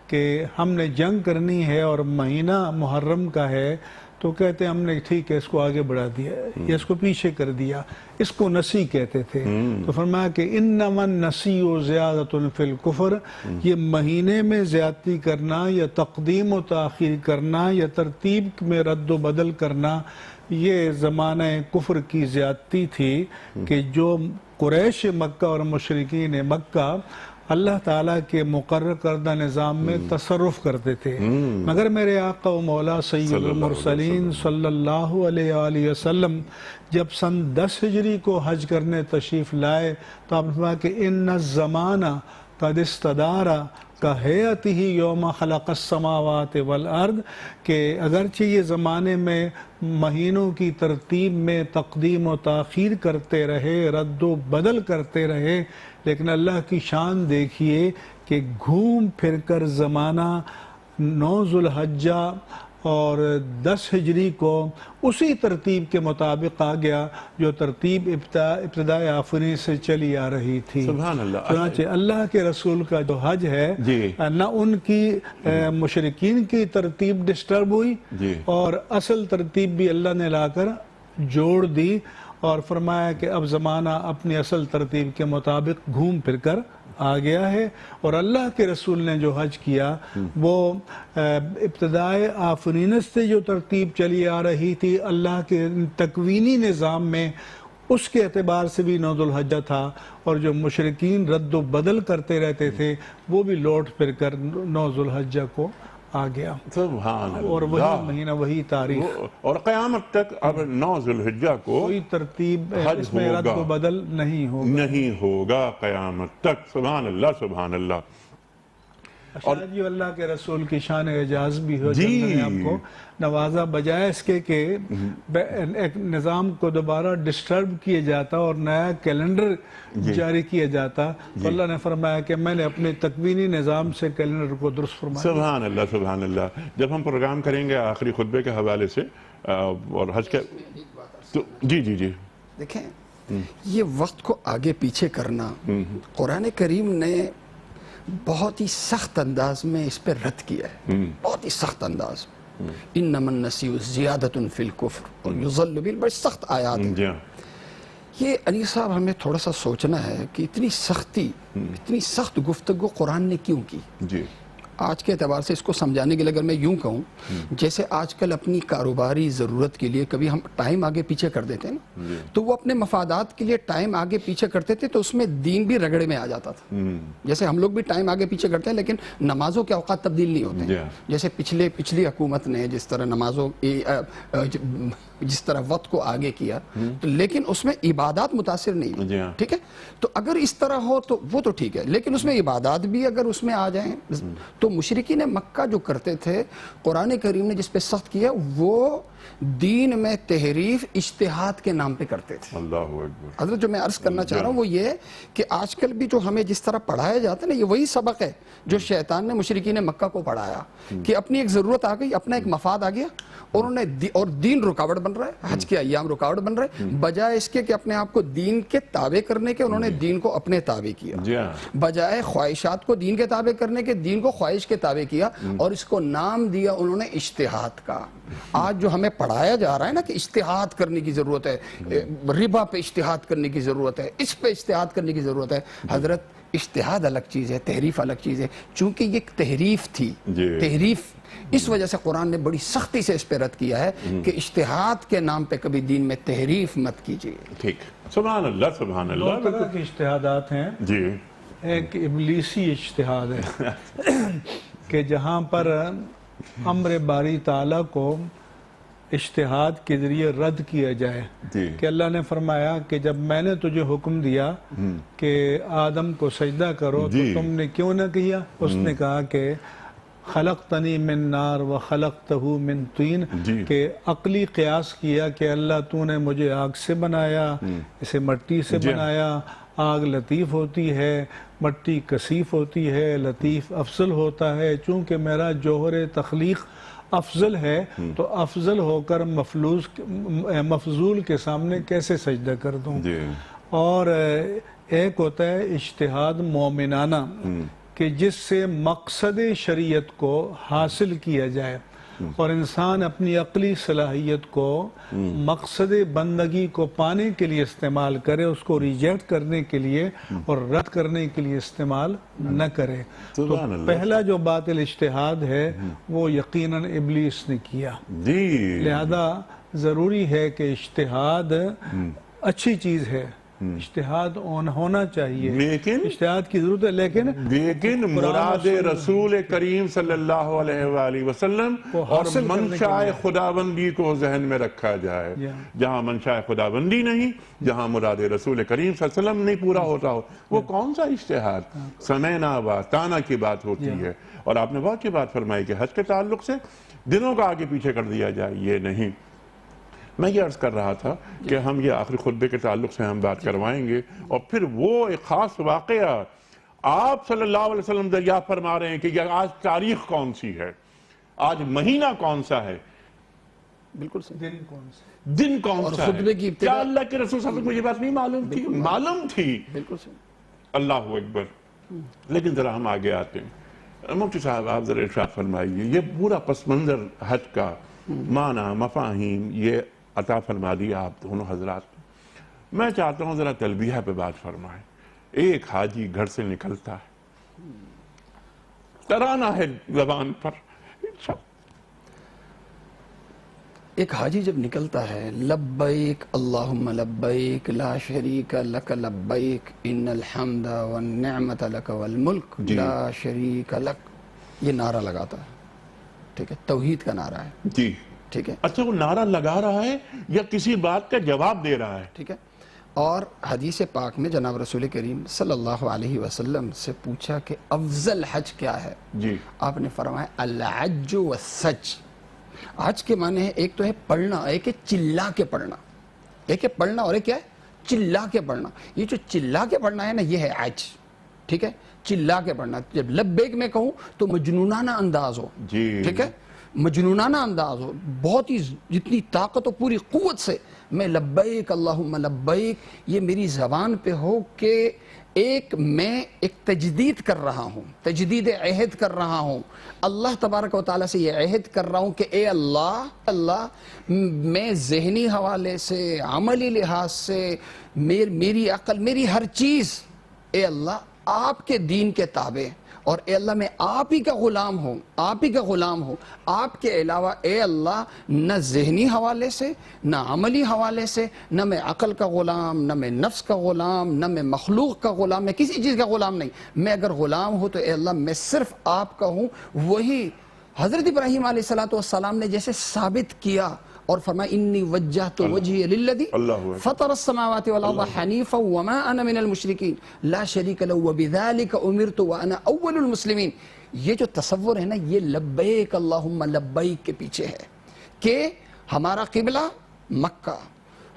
S3: کہ ہم نے جنگ کرنی ہے اور مہینہ محرم کا ہے، تو کہتے ہم نے ٹھیک ہے اس کو آگے بڑھا دیا یا اس کو پیچھے کر دیا، اس کو نسی کہتے تھے۔ تو فرمایا کہ انما النسیء زیادۃ فی الکفر، یہ مہینے میں زیادتی کرنا یا تقدیم و تاخیر کرنا یا ترتیب میں رد و بدل کرنا، یہ زمانہ کفر کی زیادتی تھی، کہ جو قریش مکہ اور مشرکین مکہ اللہ تعالیٰ کے مقرر کردہ نظام میں تصرف کرتے تھے، مگر میرے آقا و مولا سید المرسلین صلی اللہ علیہ وآلہ وسلم جب سن 10 ہجری کو حج کرنے تشریف لائے، تو آپ نے فرمایا کہ ان الزمان قد استدار کہیئتہ یوم خلق السماوات والارض، کہ اگرچہ یہ زمانے میں مہینوں کی ترتیب میں تقدیم و تاخیر کرتے رہے، رد و بدل کرتے رہے، لیکن اللہ کی شان دیکھیے کہ گھوم پھر کر زمانہ 9 ذوالحجہ اور 10 ہجری کو اسی ترتیب کے مطابق آ گیا جو ترتیب ابتدائے آفرین سے چلی آ رہی تھی۔
S1: سبحان اللہ۔
S3: چنانچہ اللہ کے رسول کا جو حج ہے
S1: جی۔
S3: نہ ان کی مشرکین کی ترتیب ڈسٹرب ہوئی،
S1: جی۔
S3: اور اصل ترتیب بھی اللہ نے لا کر جوڑ دی، اور فرمایا کہ اب زمانہ اپنی اصل ترتیب کے مطابق گھوم پھر کر آ گیا ہے۔ اور اللہ کے رسول نے جو حج کیا وہ ابتدائے آفرینت سے جو ترتیب چلی آ رہی تھی اللہ کے تکوینی نظام میں، اس کے اعتبار سے بھی 9 ذوالحجہ تھا، اور جو مشرکین رد و بدل کرتے رہتے تھے وہ بھی لوٹ پھر کر 9 ذوالحجہ کو آ گیا،
S1: سبحان اللہ۔
S3: اور وہی مہینہ وہی تاریخ،
S1: اور قیامت تک اب 9 ذوالحجہ کو
S3: کوئی ترتیب
S1: حج
S3: اس میں رد
S1: ہوگا،
S3: و بدل نہیں ہوگا۔
S1: نہیں ہوگا قیامت تک۔ سبحان اللہ سبحان اللہ۔
S3: شاید یہ اللہ کے رسول کی شان اعجاز بھی ہو
S1: جی۔
S3: جب میں نے آپ کو نوازا، بجائے اس کے کہ ایک نظام کو دوبارہ ڈسٹرب کیا جاتا اور نیا کیلنڈر جاری کیا جاتا، تو اللہ نے فرمایا کہ میں نے اپنے تکوینی نظام سے کیلنڈر کو درست فرمایا۔
S1: سبحان اللہ سبحان اللہ۔ جب ہم پروگرام کریں گے آخری خطبے کے حوالے سے اور حج کے تو جی جی جی
S4: دیکھیں، یہ وقت کو آگے پیچھے کرنا قرآن کریم نے بہت ہی سخت انداز میں اس پہ رد کیا ہے، بہت ہی سخت انداز میں۔ انما النسیء زیادۃ فی الکفر اور یضل بہ، بڑی سخت آیات ہیں۔
S1: جی
S4: یہ علی صاحب ہمیں تھوڑا سا سوچنا ہے کہ اتنی سختی، اتنی سخت گفتگو قرآن نے کیوں کی؟
S1: جی
S4: آج کے اعتبار سے اس کو سمجھانے کے لیے اگر میں یوں کہوں، جیسے آج کل اپنی کاروباری ضرورت کے لیے کبھی ہم ٹائم آگے پیچھے کر دیتے ہیں نا، تو وہ اپنے مفادات کے لیے ٹائم آگے پیچھے کرتے تھے تو اس میں دین بھی رگڑے میں آ جاتا تھا۔ جیسے ہم لوگ بھی ٹائم آگے پیچھے کرتے ہیں لیکن نمازوں کے اوقات تبدیل نہیں ہوتے ہیں۔ جیسے پچھلی حکومت نے جس طرح نمازوں جس طرح وقت کو آگے کیا، لیکن اس میں عبادات متاثر نہیں ہوئی، ٹھیک ہے؟ تو اگر اس طرح ہو تو وہ تو ٹھیک ہے، لیکن اس میں عبادات بھی اگر اس میں آ جائیں تو مشرکین مکہ جو کرتے تھے، قرآن کریم نے جس پہ سخت کیا وہ دین میں تحریف اجتہاد کے نام پہ کرتے تھے۔
S1: اللہ اکبر۔
S4: حضرت جو میں عرض کرنا چاہ رہا ہوں وہ یہ ہے کہ آج کل بھی جو ہمیں جس طرح پڑھایا جاتا ہے نا، یہ وہی سبق ہے جو شیطان نے مشرکین مکہ کو پڑھایا، کہ اپنی ایک ضرورت آ گئی، اپنا ایک مفاد آ گیا، اور انہوں نے اور دین رکاوٹ بن رہا ہے، حج کے ایام رکاوٹ بن رہے ہیں، بجائے اس کے کہ اپنے آپ کو دین کے تابع کرنے کے انہوں نے دین کو اپنے تابع کیا، بجائے خواہشات کو دین کے تابع کرنے کے دین کو خواہش کے تابع کیا، اور اس کو نام دیا انہوں نے اجتہاد کا۔ آج جو ہمیں پڑھایا جا رہا ہے نا کہ اجتہاد کرنے کی ضرورت ہے، ربا پہ اجتہاد کرنے کی ضرورت ہے، اس پہ اجتہاد کرنے کی ضرورت ہے، حضرت اجتہاد الگ چیز ہے، تحریف الگ چیز ہے، چونکہ یہ ایک تحریف تھی، تحریف، اس وجہ سے قرآن نے بڑی سختی سے اس پہ رد کیا ہے کہ اجتہاد کے نام پہ کبھی دین میں تحریف مت کیجیے۔
S1: ٹھیک، سبحان اللہ سبحان
S3: دو
S1: اللہ۔
S3: طرح کے اجتہادات ہیں،
S1: جی
S3: ایک ابلیسی اجتہاد ہے کہ جہاں پر امر باری تعالیٰ کو اجتہاد کے ذریعے رد کیا جائے، کہ اللہ نے فرمایا کہ جب میں نے تجھے حکم دیا کہ آدم کو سجدہ کرو تو تم نے کیوں نہ کیا؟ اس نے کہا کہ خلقتنی من نار و خلقتہ من طین، کہ عقلی قیاس کیا کہ اللہ تو نے مجھے آگ سے بنایا، اسے مٹی سے بنایا، آگ لطیف ہوتی ہے، مٹی کثیف ہوتی ہے، لطیف افضل ہوتا ہے، چونکہ میرا جوہر تخلیق افضل ہے تو افضل ہو کر مفضول کے سامنے کیسے سجدہ کر دوں؟ اور ایک ہوتا ہے اجتہاد مومنانہ کہ جس سے مقصد شریعت کو حاصل کیا جائے، اور انسان اپنی عقلی صلاحیت کو مقصد بندگی کو پانے کے لیے استعمال کرے، اس کو ریجیکٹ کرنے کے لیے اور رد کرنے کے لیے استعمال نہ کرے۔ تو پہلا جو باطل اجتہاد ہے وہ یقیناً ابلیس نے کیا، لہذا ضروری ہے کہ اجتہاد اچھی چیز ہے، اجتہاد ہونا چاہیے،
S1: لیکن
S3: اجتہاد کی ضرورت ہے،
S1: لیکن مراد رسول کریم صلی اللہ علیہ وآلہ وسلم
S3: کو
S1: اور
S3: حاصل کرنے کے
S1: منشاء
S3: لیے
S1: خداوندی کو ذہن میں رکھا جائے. جہاں منشاء خداوندی نہیں، جہاں مراد رسول کریم صلی اللہ علیہ وسلم نہیں پورا ہوتا ہو، وہ کون سا اجتہاد؟ سمینا و تانا کی بات ہوتی ہے. اور آپ نے بہت کی بات فرمائی کہ حج کے تعلق سے دنوں کا آگے پیچھے کر دیا جائے، یہ نہیں. میں یہ عرض کر رہا تھا کہ ہم یہ آخری خطبے کے تعلق سے ہم بات کروائیں گے، اور پھر وہ ایک خاص واقعہ آپ صلی اللہ علیہ وسلم دریافت فرما رہے ہیں کہ یہ آج تاریخ کون سی ہے، آج مہینہ کون سا ہے،
S4: بالکل صحیح.
S3: دن کون سے
S1: دن کون
S4: اور
S1: سا
S4: خطبے کی
S1: ہے.
S4: ابتدا-
S1: کیا اللہ کے رسول صلی اللہ علیہ وسلم کو یہ بات نہیں معلوم تھی؟ معلوم تھی.
S4: بالکل صحیح.
S1: اللہ اکبر. لیکن ذرا ہم آگے آتے ہیں. مفتی صاحب آپ ذرا ارشاد فرمائیے، یہ پورا پس منظر حج کا معنی مفاہیم یہ عطا فرما دیا آپ دونوں حضرات. میں چاہتا ہوں ذرا تلبیہ پہ بات فرمائیں. ایک حاجی گھر سے نکلتا ہے، ترانہ ہے زبان پر،
S4: ایک حاجی جب نکلتا ہے، لبیک اللہم لبیک لا شریک لک لبیک ان الحمد والنعمت لک والملک لا شریک لک، یہ نعرہ لگاتا ہے. ٹھیک ہے، توحید کا نعرہ ہے.
S1: جی
S4: ٹھیک ہے.
S1: اچھا، وہ نعرہ لگا رہا ہے یا کسی بات کا جواب دے رہا ہے؟
S4: ٹھیک ہے. اور حدیث پاک میں جناب رسول کریم صلی اللہ علیہ وسلم سے پوچھا کہ افضل حج کیا ہے؟
S1: جی
S4: آپ نے فرمایا الحج والسج. حج کے معنی ہے ایک تو ہے پڑھنا، ایک ہے چلا کے پڑھنا. ایک ہے پڑھنا اور ایک کیا ہے؟ چلا کے پڑھنا. یہ جو چلا کے پڑھنا ہے نا، یہ ہے حج. ٹھیک ہے، چلا کے پڑھنا. جب لبیک میں کہوں تو مجنونانہ انداز ہو.
S1: جی
S4: ٹھیک ہے، مجنونانہ انداز ہو، بہت ہی جتنی طاقت و پوری قوت سے میں لبیک اللہم لبیک، یہ میری زبان پہ ہو کہ میں ایک تجدید کر رہا ہوں، تجدید عہد کر رہا ہوں. اللہ تبارک و تعالیٰ سے یہ عہد کر رہا ہوں کہ اے اللہ میں ذہنی حوالے سے، عملی لحاظ سے، میری عقل، میری ہر چیز اے اللہ آپ کے دین کے تابع، اور اے اللہ میں آپ ہی کا غلام ہوں، آپ ہی کا غلام ہوں. آپ کے علاوہ اے اللہ نہ ذہنی حوالے سے، نہ عملی حوالے سے، نہ میں عقل کا غلام، نہ میں نفس کا غلام، نہ میں مخلوق کا غلام، میں کسی چیز کا غلام نہیں. میں اگر غلام ہوں تو اے اللہ میں صرف آپ کا ہوں. وہی حضرت ابراہیم علیہ السلام نے جیسے ثابت کیا اور فرمایا انی وجہت وجہی للذی فطر السماوات والارض حنیفا وما انا من المشرکین لا شریک له وبذلک امرت وانا اول المسلمین. یہ جو تصور ہے نا، یہ لبیک اللہم لبیک کے پیچھے ہے کہ ہمارا قبلہ مکہ،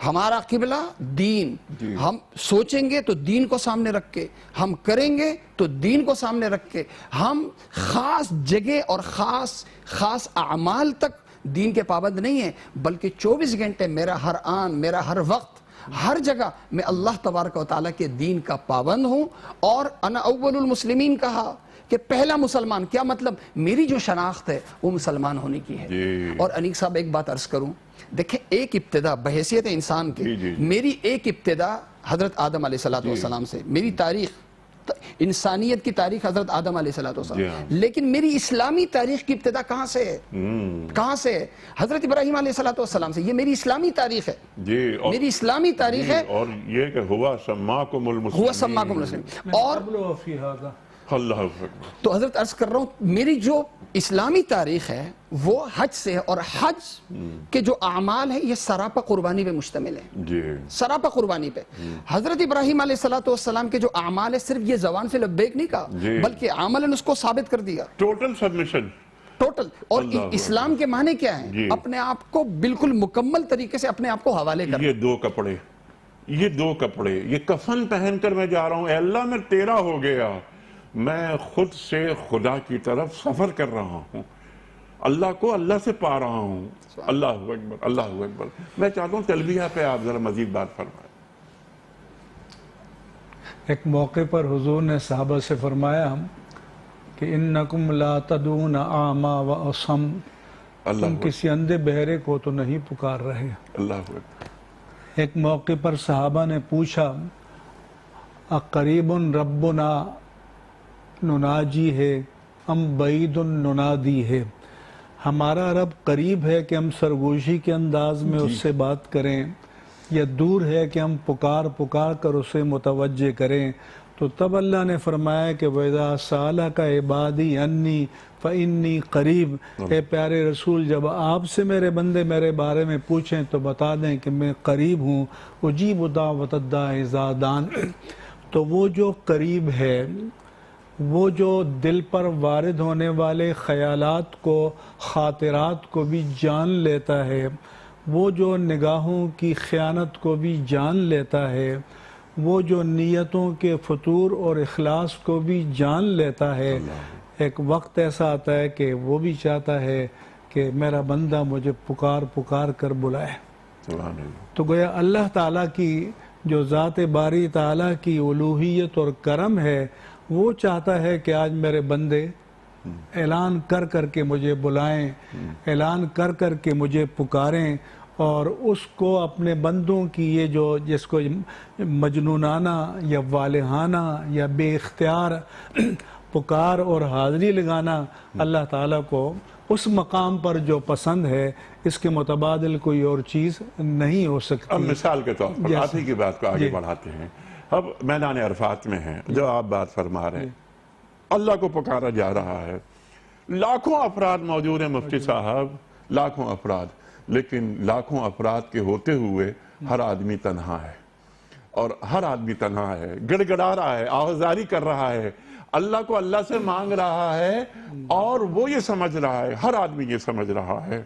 S4: ہمارا قبلہ دین. ہم سوچیں گے تو دین کو سامنے رکھ کے، ہم کریں گے تو دین کو سامنے رکھ کے، ہم خاص جگہ اور خاص اعمال تک دین کے پابند نہیں ہیں، بلکہ 24 گھنٹے میرا ہر آن، میرا ہر وقت، ہر جگہ میں اللہ تبارک و تعالیٰ کے دین کا پابند ہوں. اور انا اول المسلمین کہا کہ پہلا مسلمان. کیا مطلب؟ میری جو شناخت ہے وہ مسلمان ہونے کی ہے. اور انیق صاحب ایک بات عرض کروں، دیکھیں ایک ابتدا بحیثیت انسان کے، میری ایک ابتدا حضرت آدم علیہ السلام سے، میری تاریخ، انسانیت کی تاریخ حضرت آدم علیہ السلام. لیکن میری اسلامی تاریخ کی ابتدا کہاں سے ہے؟ کہاں سے ہے؟ حضرت ابراہیم علیہ السلام سے. یہ میری اسلامی تاریخ ہے، میری اسلامی تاریخ ہے.
S1: اور یہ کہ ہوا سماکم المسلمین،
S4: ہوا سماکم المسلمین. اور
S1: اللہ اکبر.
S4: تو حضرت عرض کر رہا ہوں، میری جو اسلامی تاریخ ہے وہ حج سے ہے، اور حج کے جو اعمال ہیں یہ سراپا قربانی پہ مشتمل ہے.
S1: جی
S4: سراپا قربانی پہ. حضرت ابراہیم علیہ السلام کے جو اعمال ہے، صرف یہ زبان سے لبیک نہیں کہا، بلکہ عملاً اس کو ثابت کر دیا.
S1: Total submission,
S4: total. اور اسلام کے معنی کیا ہیں؟ اپنے آپ کو بالکل مکمل طریقے سے اپنے آپ کو حوالے کرنا.
S1: یہ دو کپڑے، یہ کفن پہن کر میں جا رہا ہوں، اے اللہ میں تیرا ہو گیا، میں خود سے خدا کی طرف سفر کر رہا ہوں، اللہ کو اللہ سے پا رہا ہوں. اللہ اکبر، اللہ اکبر. میں چاہتا ہوں تلبیہ پہ آپ ذرا مزید بات فرمائیں.
S3: ایک موقع پر حضور نے صحابہ سے فرمایا کہ انکم لا تدعون اعما و اصم، تم کسی اندھے بہرے کو تو نہیں پکار رہے.
S1: اللہ اکبر.
S3: ایک موقع پر صحابہ نے پوچھا اقریب ربنا نناجی ہے ام بعید ننادی ہے، ہمارا رب قریب ہے کہ ہم سرگوشی کے انداز میں اس سے بات کریں، یا دور ہے کہ ہم پکار پکار کر اسے متوجہ کریں؟ تو تب اللہ نے فرمایا کہ وَإِذَا سَأَلَكَ عِبَادِي عَنِّي فَإِنِّي قریب، اے پیارے رسول جب آپ سے میرے بندے میرے بارے میں پوچھیں تو بتا دیں کہ میں قریب ہوں، اجیب دعوت الداعِ اذا دعان۔ تو وہ جو قریب ہے، وہ جو دل پر وارد ہونے والے خیالات کو، خاطرات کو بھی جان لیتا ہے، وہ جو نگاہوں کی خیانت کو بھی جان لیتا ہے، وہ جو نیتوں کے فطور اور اخلاص کو بھی جان لیتا ہے، ایک وقت ایسا آتا ہے کہ وہ بھی چاہتا ہے کہ میرا بندہ مجھے پکار پکار کر بلائے۔
S1: سبحان اللہ۔
S3: تو گویا اللہ تعالیٰ کی جو ذات باری تعالیٰ کی الوہیت اور کرم ہے، وہ چاہتا ہے کہ آج میرے بندے اعلان کر کر کے مجھے بلائیں، اعلان کر کر کے مجھے پکاریں، اور اس کو اپنے بندوں کی یہ جو جس کو مجنونانہ یا والہانہ یا بے اختیار پکار اور حاضری لگانا اللہ تعالیٰ کو اس مقام پر جو پسند ہے، اس کے متبادل کوئی اور چیز نہیں ہو سکتی۔
S1: اب مثال کے طور پر آپ ہی کی بات کو آگے بڑھاتے ہیں، اب میدان عرفات میں ہیں جو آپ بات فرما رہے ہیں، اللہ کو پکارا جا رہا ہے، لاکھوں افراد موجود ہیں مفتی صاحب، لاکھوں افراد، لیکن لاکھوں افراد کے ہوتے ہوئے ہر آدمی تنہا ہے، اور ہر آدمی تنہا ہے، گڑ گڑا رہا ہے، آوازاری کر رہا ہے، اللہ کو اللہ سے مانگ رہا ہے، اور وہ یہ سمجھ رہا ہے، ہر آدمی یہ سمجھ رہا ہے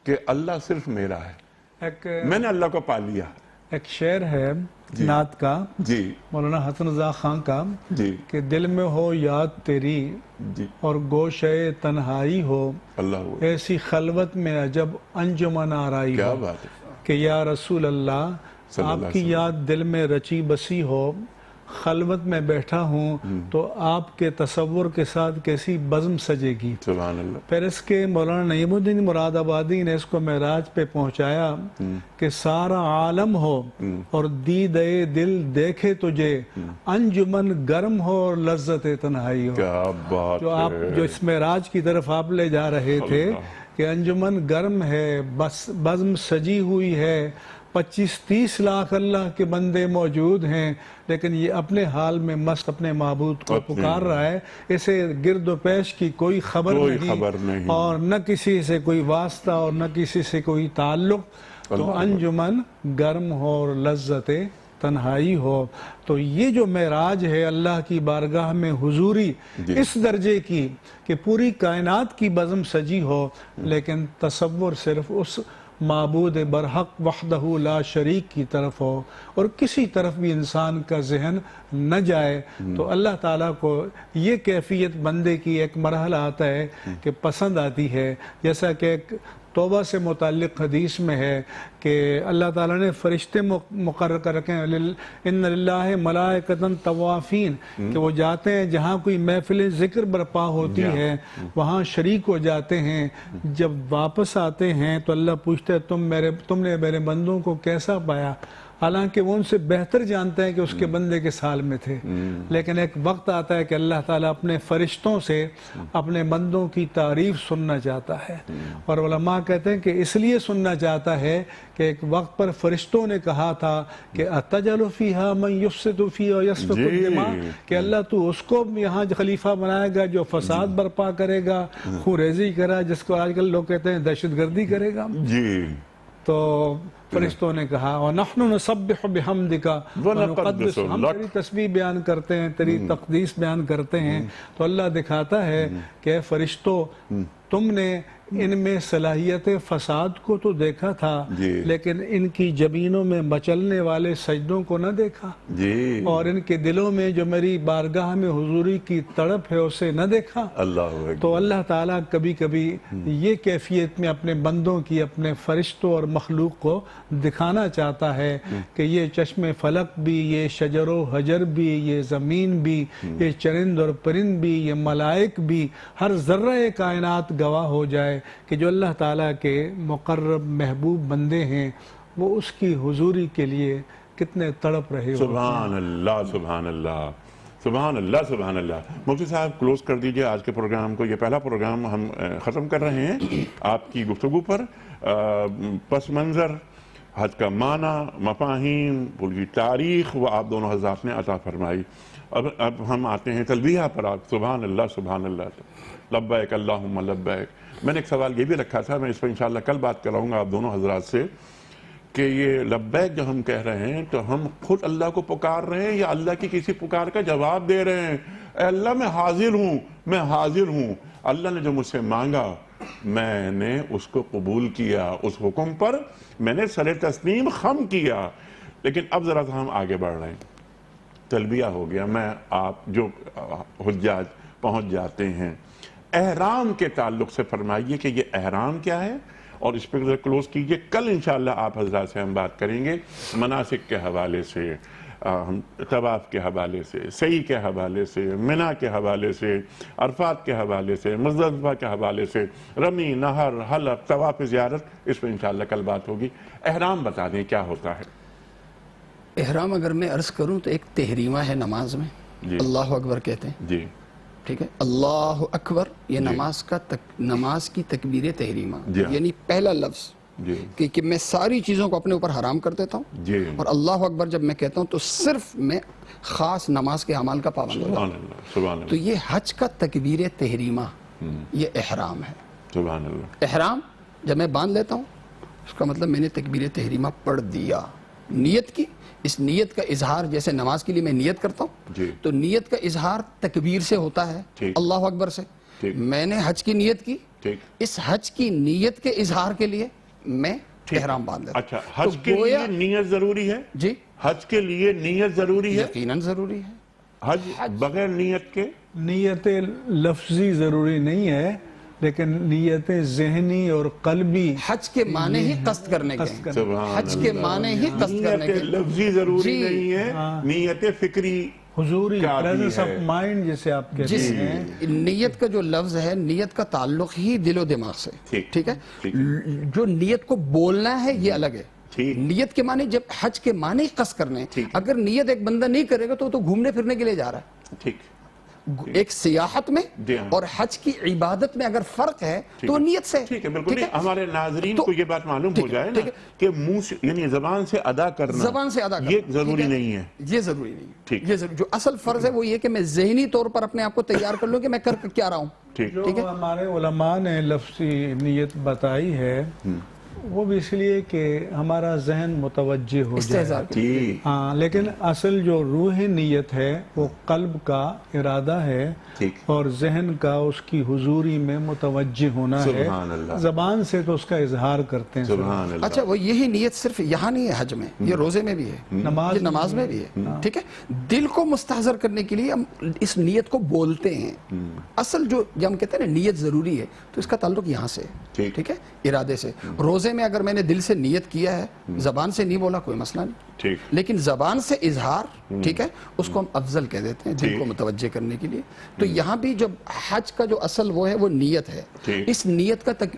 S1: کہ اللہ صرف میرا ہے، میں نے اللہ کو پا لیا۔
S3: ایک شعر ہے نعت کا
S1: جی
S3: مولانا حسن رضا خان کا
S1: جی
S3: کہ دل میں ہو یاد تیری
S1: جی
S3: اور گوشے تنہائی ہو،
S1: اللہ
S3: ایسی خلوت میں عجب انجمن آرائی
S1: کیا
S3: ہو،
S1: بات ہے،
S3: کہ یا رسول اللہ
S1: صلی اللہ
S3: آپ
S1: علیہ
S3: کی
S1: وسلم۔
S3: یاد دل میں رچی بسی ہو، خلوت میں بیٹھا ہوں تو آپ کے تصور کے ساتھ کیسی بزم سجے گی۔
S1: سبحان اللہ۔
S3: پھر اس کے مولانا نعیم الدین مراد آبادی نے اس کو معراج پہ پہنچایا کہ سارا عالم ہو اور دیدے دل دیکھے تجھے، انجمن گرم ہو اور لذت تنہائی ہو۔
S1: کیا بات
S3: جو آپ
S1: ہے،
S3: جو اس معراج کی طرف آپ لے جا رہے تھے کہ انجمن گرم ہے، بزم سجی ہوئی ہے، 25-30 لاکھ اللہ کے بندے موجود ہیں، لیکن یہ اپنے حال میں مست اپنے معبود کو پکار رہا ہے، اسے گرد و پیش کی کوئی خبر نہیں، اور نہ کسی سے کوئی واسطہ اور نہ کسی سے کوئی تعلق، تو انجمن گرم ہو اور لذت تنہائی ہو۔ تو یہ جو معراج ہے اللہ کی بارگاہ میں حضوری اس درجے کی کہ پوری کائنات کی بزم سجی ہو، لیکن تصور صرف اس معبود برحق وحدہ لا شریک کی طرف ہو، اور کسی طرف بھی انسان کا ذہن نہ جائے، تو اللہ تعالیٰ کو یہ کیفیت بندے کی ایک مرحلہ آتا ہے کہ پسند آتی ہے، جیسا کہ ایک توبہ سے متعلق حدیث میں ہے کہ اللہ تعالیٰ نے فرشتے مقرر کر رکھے ہیں، ان للہ ملائکۃ طوافین، کہ وہ جاتے ہیں جہاں کوئی محفل ذکر برپا ہوتی ہے وہاں شریک ہو جاتے ہیں، جب واپس آتے ہیں تو اللہ پوچھتا ہے تم نے میرے بندوں کو کیسا پایا، حالانکہ وہ ان سے بہتر جانتے ہیں کہ اس کے بندے کس حال میں تھے، لیکن ایک وقت آتا ہے کہ اللہ تعالیٰ اپنے فرشتوں سے اپنے بندوں کی تعریف سننا چاہتا ہے، اور علماء کہتے ہیں کہ اس لیے سننا چاہتا ہے کہ ایک وقت پر فرشتوں نے کہا تھا کہ اتجعل فیہا من یفسد فیہا ویسفک الدماء، کہ اللہ تو اس کو یہاں خلیفہ بنائے گا جو فساد برپا کرے گا، خونریزی کرا، جس کو آج کل لوگ کہتے ہیں دہشت گردی کرے گا۔
S1: جی
S3: تو فرشتوں نے کہا وَنَحْنُ نُسَبِّحُ بِحَمْدِكَ وَنُقَدِّسُ، ہم تیری تسبیح بیان کرتے ہیں، تیری تقدیس بیان کرتے ہیں۔ تو اللہ دکھاتا ہے کہ اے فرشتوں، تم نے ان میں صلاحیت فساد کو تو دیکھا تھا، لیکن ان کی جبینوں میں مچلنے والے سجدوں کو نہ دیکھا، اور ان کے دلوں میں جو میری بارگاہ میں حضوری کی تڑپ ہے اسے نہ دیکھا۔ تو اللہ تعالیٰ کبھی کبھی یہ کیفیت میں اپنے بندوں کی، اپنے فرشتوں اور مخلوق کو دکھانا چاہتا ہے کہ یہ چشم فلک بھی، یہ شجر و حجر بھی، یہ زمین بھی، یہ چرند اور پرند بھی، یہ ملائک بھی، ہر ذرہ کائنات گواہ ہو جائے کہ جو اللہ تعالیٰ کے مقرب محبوب بندے ہیں وہ اس کی حضوری کے لیے کتنے تڑپ رہے ہو۔
S1: سبحان اللہ، سبحان اللہ، سبحان اللہ، سبحان اللہ۔ مفتی صاحب کلوز کر دیجئے آج کے پروگرام کو، یہ پہلا پروگرام ہم ختم کر رہے ہیں آپ کی گفتگو پر۔ پس منظر حج کا معنی، مفاہیم، پوری تاریخ وہ آپ دونوں حضرات نے عطا فرمائی۔ اب ہم آتے ہیں تلبیہ پر۔ آپ سبحان اللہ سبحان اللہ، لبیک اللہم لبیک۔ میں نے ایک سوال یہ بھی رکھا تھا، میں اس پر انشاءاللہ کل بات کراؤں گا آپ دونوں حضرات سے، کہ یہ لبیک جو ہم کہہ رہے ہیں تو ہم خود اللہ کو پکار رہے ہیں یا اللہ کی کسی پکار کا جواب دے رہے ہیں؟ اے اللہ میں حاضر ہوں، میں حاضر ہوں، اللہ نے جو مجھ سے مانگا میں نے اس کو قبول کیا، اس حکم پر میں نے سر تسلیم خم کیا۔ لیکن اب ذرا سا ہم آگے بڑھ رہے ہیں، تلبیہ ہو گیا، میں آپ جو حجاج پہنچ جاتے ہیں، احرام کے تعلق سے فرمائیے کہ یہ احرام کیا ہے، اور اس پہ کلوز کیجئے۔ کل انشاءاللہ آپ حضرات سے ہم بات کریں گے مناسک کے حوالے سے، طواف کے حوالے سے، سعی کے حوالے سے، منی کے حوالے سے، عرفات کے حوالے سے، مزدلفہ کے حوالے سے، رمی، نہر، حلق، طواف زیارت، اس پہ انشاءاللہ کل بات ہوگی۔ احرام بتا دیں کیا ہوتا ہے؟
S4: احرام اگر میں عرض کروں تو ایک تحریمہ ہے نماز میں،
S1: جی
S4: اللہ اکبر کہتے ہیں،
S1: جی
S4: ٹھیک ہے، اللہ اکبر یہ نماز کی تکبیر تحریمہ،
S1: جی
S4: یعنی پہلا لفظ
S1: جی
S4: کہ میں ساری چیزوں کو اپنے اوپر حرام کر دیتا ہوں،
S1: جی،
S4: اور اللہ اکبر جب میں کہتا ہوں تو صرف میں خاص نماز کے اعمال کا پابند ہو جاتا
S1: سبحان اللہ سبحان
S4: ہوں۔ تو
S1: اللہ
S4: یہ حج کا تکبیر تحریمہ یہ احرام ہے۔
S1: سبحان اللہ۔
S4: احرام جب میں باندھ لیتا ہوں اس کا مطلب میں نے تکبیر تحریمہ پڑھ دیا، نیت کی، اس نیت کا اظہار جیسے نماز کے لیے میں نیت کرتا ہوں
S1: جی
S4: تو نیت کا اظہار تکبیر سے ہوتا ہے،
S1: ٹھیک۔
S4: اللہ اکبر سے۔
S1: ٹھیک۔
S4: میں نے حج کی نیت کی،
S1: ٹھیک۔
S4: اس حج کی نیت کے اظہار کے لیے میں احرام باندھ لیتا ہوں۔
S1: اچھا، حج
S4: تو
S1: کے لیے
S4: گویا
S1: نیت ضروری ہے؟
S4: جی
S1: حج کے لیے نیت ضروری ہے؟
S4: یقیناً ضروری ہے۔
S1: حج بغیر نیت کے؟
S3: نیت لفظی ضروری نہیں ہے، لیکن نیت ذہنی اور قلبی
S4: حج کے معنی ہی قصد کرنے کے ہیں،
S1: سبحان
S4: حج کے معنی ہی قصد کرنے
S1: نیت
S4: کے ہیں۔
S1: لفظی ضروری
S4: جی۔
S1: نہیں ہے، نیت فکری
S3: حضوری،
S1: کافی
S3: پریزنس آف
S1: ہے۔
S3: مائنڈ جسے آپ کہتے
S4: جس
S3: ہیں۔
S4: نیت کا جو لفظ ہے، نیت کا تعلق ہی دل و دماغ سے،
S1: ٹھیک۔
S4: ٹھیک ہے،
S1: ٹھیک۔
S4: جو نیت کو بولنا ہے یہ الگ ہے۔
S1: ٹھیک۔
S4: نیت کے معنی جب حج کے معنی قصد کرنے ہیں،
S1: ٹھیک۔
S4: اگر نیت ایک بندہ نہیں کرے گا تو وہ تو گھومنے پھرنے کے لیے جا رہا ہے۔
S1: ٹھیک۔
S4: ایک سیاحت میں
S1: جی ہاں۔
S4: اور حج کی عبادت میں اگر فرق ہے تو نیت سے۔
S1: ٹھیک ہے، بالکل۔ ہمارے ناظرین
S4: تو-
S1: کو یہ بات معلوم ہو
S4: ٹھیک ہے،
S1: جائے نا
S4: ٹھیک ہے۔
S1: کہ منہ سے یعنی زبان سے ادا کرنا،
S4: زبان سے ادا کرنا
S1: یہ ضروری
S4: ٹھیک
S1: نہیں ہے۔
S4: یہ ضروری نہیں ہے،
S1: ٹھیک۔
S4: یہ ضروری، جو اصل فرض ہے وہ یہ کہ میں ذہنی طور پر اپنے آپ کو تیار کر لوں کہ میں کر کیا رہا ہوں۔
S1: ٹھیک۔
S3: جو ہمارے علماء نے لفظی نیت بتائی ہے وہ بھی اس لیے کہ ہمارا ذہن متوجہ ہو جائے۔
S4: استحضار کے لیے۔
S1: ٹھیک۔
S3: ہاں، لیکن اصل جو روح نیت ہے وہ قلب کا ارادہ ہے
S1: ٹھیک۔
S3: اور ذہن کا اس کی حضوری میں متوجہ ہونا ہے۔
S1: سبحان اللہ۔
S3: زبان سے تو اس کا اظہار کرتے ہیں۔
S1: سبحان اللہ۔
S4: اچھا، وہ یہی نیت صرف یہاں نہیں ہے حج میں، یہ روزے میں بھی ہے،
S3: نماز
S4: یہ نماز میں بھی ہے، ٹھیک ہے۔ دل کو مستحضر کرنے کے لیے ہم اس نیت کو بولتے ہیں۔ اصل جو ہم کہتے ہیں نا نیت ضروری ہے، تو اس کا تعلق یہاں سے ہے، ٹھیک ہے، ارادے سے۔ روزے میں اگر میں نے دل سے نیت کیا ہے، زبان سے نہیں بولا، کوئی مسئلہ نہیں،
S1: ٹھیک۔
S4: لیکن زبان سے اظہار، ٹھیک ہے، اس کو ہم افضل کہہ دیتے ہیں دل کو متوجہ کرنے کے لیے۔ تو یہاں بھی جب حج کا جو اصل وہ ہے وہ نیت ہے،
S1: ٹھیک۔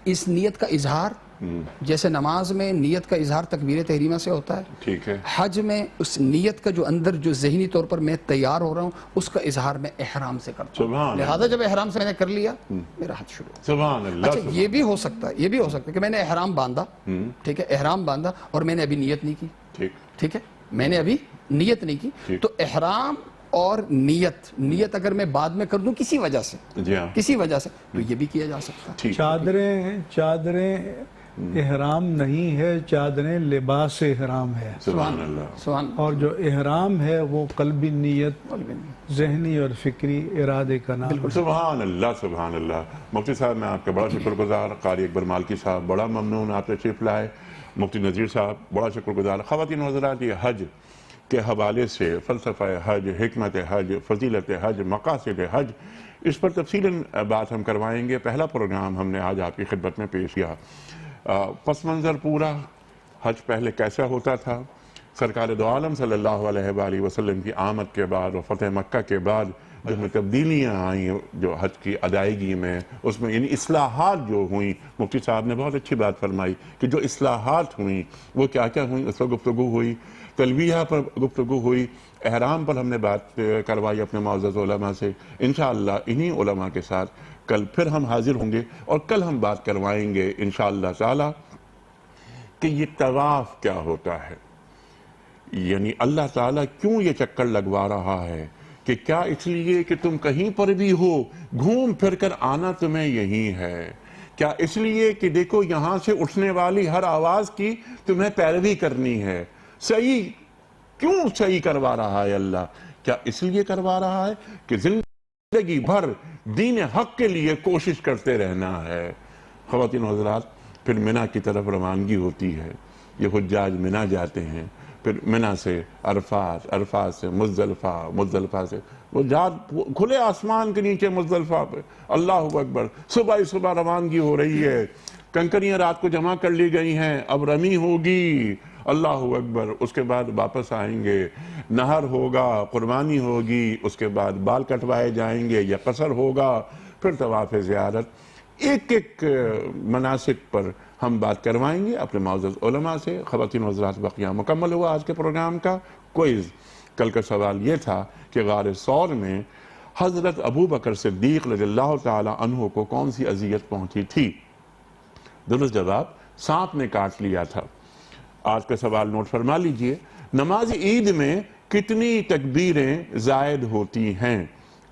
S4: اس نیت کا اظہار جیسے نماز میں نیت کا اظہار تکبیر تحریمہ سے ہوتا ہے،
S1: ٹھیک ہے۔
S4: حج میں اس نیت کا جو اندر جو ذہنی طور پر میں تیار ہو رہا ہوں اس کا اظہار میں احرام سے کرتا ہوں،
S1: سبحان
S4: لہذا جب احرام سے میں نے کر لیا میرا حج شروع۔
S1: سبحان اللہ۔
S4: اچھا، یہ بھی ہو سکتا ہے، یہ بھی ہو سکتا ہے کہ میں نے احرام باندھا، ٹھیک ہے، احرام باندھا اور میں نے ابھی نیت نہیں کی،
S1: ٹھیک۔
S4: ٹھیک ہے، میں نے ابھی نیت نہیں کی،
S1: ٹھیک۔
S4: تو احرام اور نیت اگر میں بعد میں کر دوں کسی وجہ سے،
S1: جی ہاں۔
S4: کسی وجہ سے، تو یہ بھی کیا جا سکتا ہے۔
S1: ٹھیک۔
S3: چادریں احرام نہیں ہے، چادریں لباس احرام ہے،
S1: سبحان اللہ۔
S4: سبحان
S3: اور جو احرام ہے وہ قلبی نیت، ذہنی اور فکری ارادے کا نام ہے۔
S1: سبحان اللہ سبحان اللہ۔ مفتی صاحب میں آپ کا بڑا شکر گزار، قاری اکبر مالکی صاحب بڑا ممنون آپ تشریف لائے، مفتی نذیر صاحب بڑا شکر گزار۔ خواتین و حضرات، یہ حج کے حوالے سے فلسفہ حج، حکمت حج، فضیلت حج، مقاصد حج، اس پر تفصیلاً بات ہم کروائیں گے۔ پہلا پروگرام ہم نے آج آپ کی خدمت میں پیش کیا، پس منظر پورا حج پہلے کیسا ہوتا تھا، سرکار دو عالم صلی اللہ علیہ وآلہ وسلم کی آمد کے بعد اور فتح مکہ کے بعد جس میں تبدیلیاں آئیں جو حج کی ادائیگی میں، اس میں یعنی اصلاحات جو ہوئیں، مفتی صاحب نے بہت اچھی بات فرمائی کہ جو اصلاحات ہوئیں وہ کیا کیا ہوئیں، اس پر گفتگو ہوئی، تلبیہ پر گفتگو ہوئی، احرام پر ہم نے بات کروائی اپنے معزز علماء سے۔ انشاءاللہ انہی علماء کے ساتھ کل پھر ہم حاضر ہوں گے اور کل ہم بات کروائیں گے انشاءاللہ تعالی کہ یہ طواف کیا ہوتا ہے، یعنی اللہ تعالیٰ کیوں یہ چکر لگوا رہا ہے، کہ کیا اس لیے کہ تم کہیں پر بھی ہو گھوم پھر کر آنا تمہیں یہی ہے، کیا اس لیے کہ دیکھو یہاں سے اٹھنے والی ہر آواز کی تمہیں پیروی کرنی ہے، صحیح کیوں صحیح کروا رہا ہے اللہ؟ کیا اس لیے کروا رہا ہے کہ زندگی بھر دین حق کے لیے کوشش کرتے رہنا ہے۔ خواتین و حضرات، پھر منی کی طرف روانگی ہوتی ہے، یہ حجاج منی جاتے ہیں، پھر منی سے عرفات، عرفات سے مزدلفہ، مزدلفہ سے وہ کھلے آسمان کے نیچے مزدلفہ پہ اللہ اکبر، صبح ہی صبح روانگی ہو رہی ہے، کنکریاں رات کو جمع کر لی گئی ہیں، اب رمی ہوگی، اللہ اکبر، اس کے بعد واپس آئیں گے، نہر ہوگا، قربانی ہوگی، اس کے بعد بال کٹوائے جائیں گے یا قصر ہوگا، پھر طواف زیارت، ایک ایک مناسک پر ہم بات کروائیں گے اپنے معزز علماء سے۔ خواتین و حضرات، بقیہ مکمل ہوا آج کے پروگرام کا کوئز۔ کل کا سوال یہ تھا کہ غار ثور میں حضرت ابو بکر صدیق رضی اللہ تعالی عنہ کو کون سی اذیت پہنچی تھی؟ درست جواب، سانپ نے کاٹ لیا تھا۔ آج کا سوال نوٹ فرما لیجئے، نماز عید میں کتنی تکبیریں زائد ہوتی ہیں؟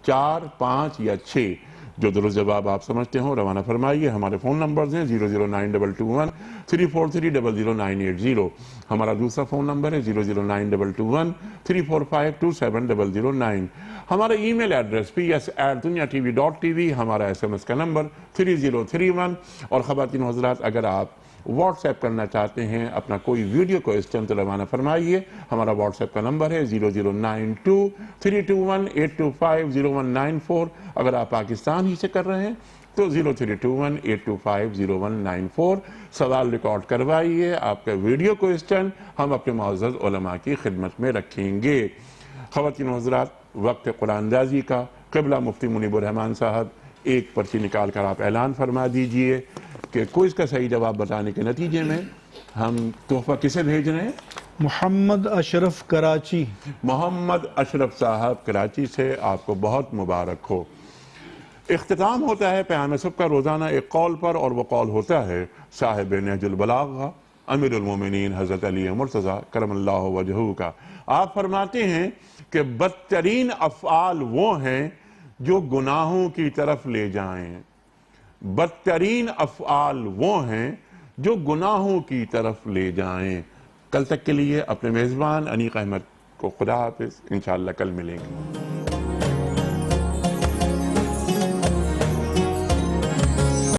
S1: 4، 5 یا 6؟ جو درست جواب آپ سمجھتے ہوں روانہ فرمائیے۔ ہمارے فون نمبرز ہیں 00922 343 00980، ہمارا دوسرا فون نمبر ہے 00922 345 27009، ہمارا ای میل ایڈریس ps@dunyatv.tv، ہمارا SMS کا نمبر 3031، اور خواتین و حضرات اگر آپ واٹس ایپ کرنا چاہتے ہیں اپنا کوئی ویڈیو کوئسچن تو روانہ فرمائیے، ہمارا واٹس ایپ کا نمبر ہے 0092 321 825 0194، اگر آپ پاکستان ہی سے کر رہے ہیں تو 0321 825 0194، سوال ریکارڈ کروائیے، آپ کا ویڈیو کوئسچن ہم اپنے معزز علماء کی خدمت میں رکھیں گے۔ خواتین و حضرات، وقت قرآن اندازی کا، قبلہ مفتی منیب الرحمان صاحب ایک پرچی نکال کر آپ اعلان فرما دیجئے کہ کوئز کا صحیح جواب بتانے کے نتیجے میں ہم تحفہ کسے بھیج رہے ہیں؟
S3: محمد اشرف کراچی۔
S1: محمد اشرف صاحب کراچی سے، آپ کو بہت مبارک ہو۔ اختتام ہوتا ہے پیام صبح کا روزانہ ایک قول پر، اور وہ قول ہوتا ہے صاحب نہج البلاغہ امیر المومنین حضرت علی مرتضیٰ کرم اللہ وجہہ کا۔ آپ فرماتے ہیں کہ بدترین افعال وہ ہیں جو گناہوں کی طرف لے جائیں، بدترین افعال وہ ہیں جو گناہوں کی طرف لے جائیں۔ کل تک کے لیے اپنے میزبان انیق احمد کو خدا حافظ، انشاءاللہ کل ملیں گے۔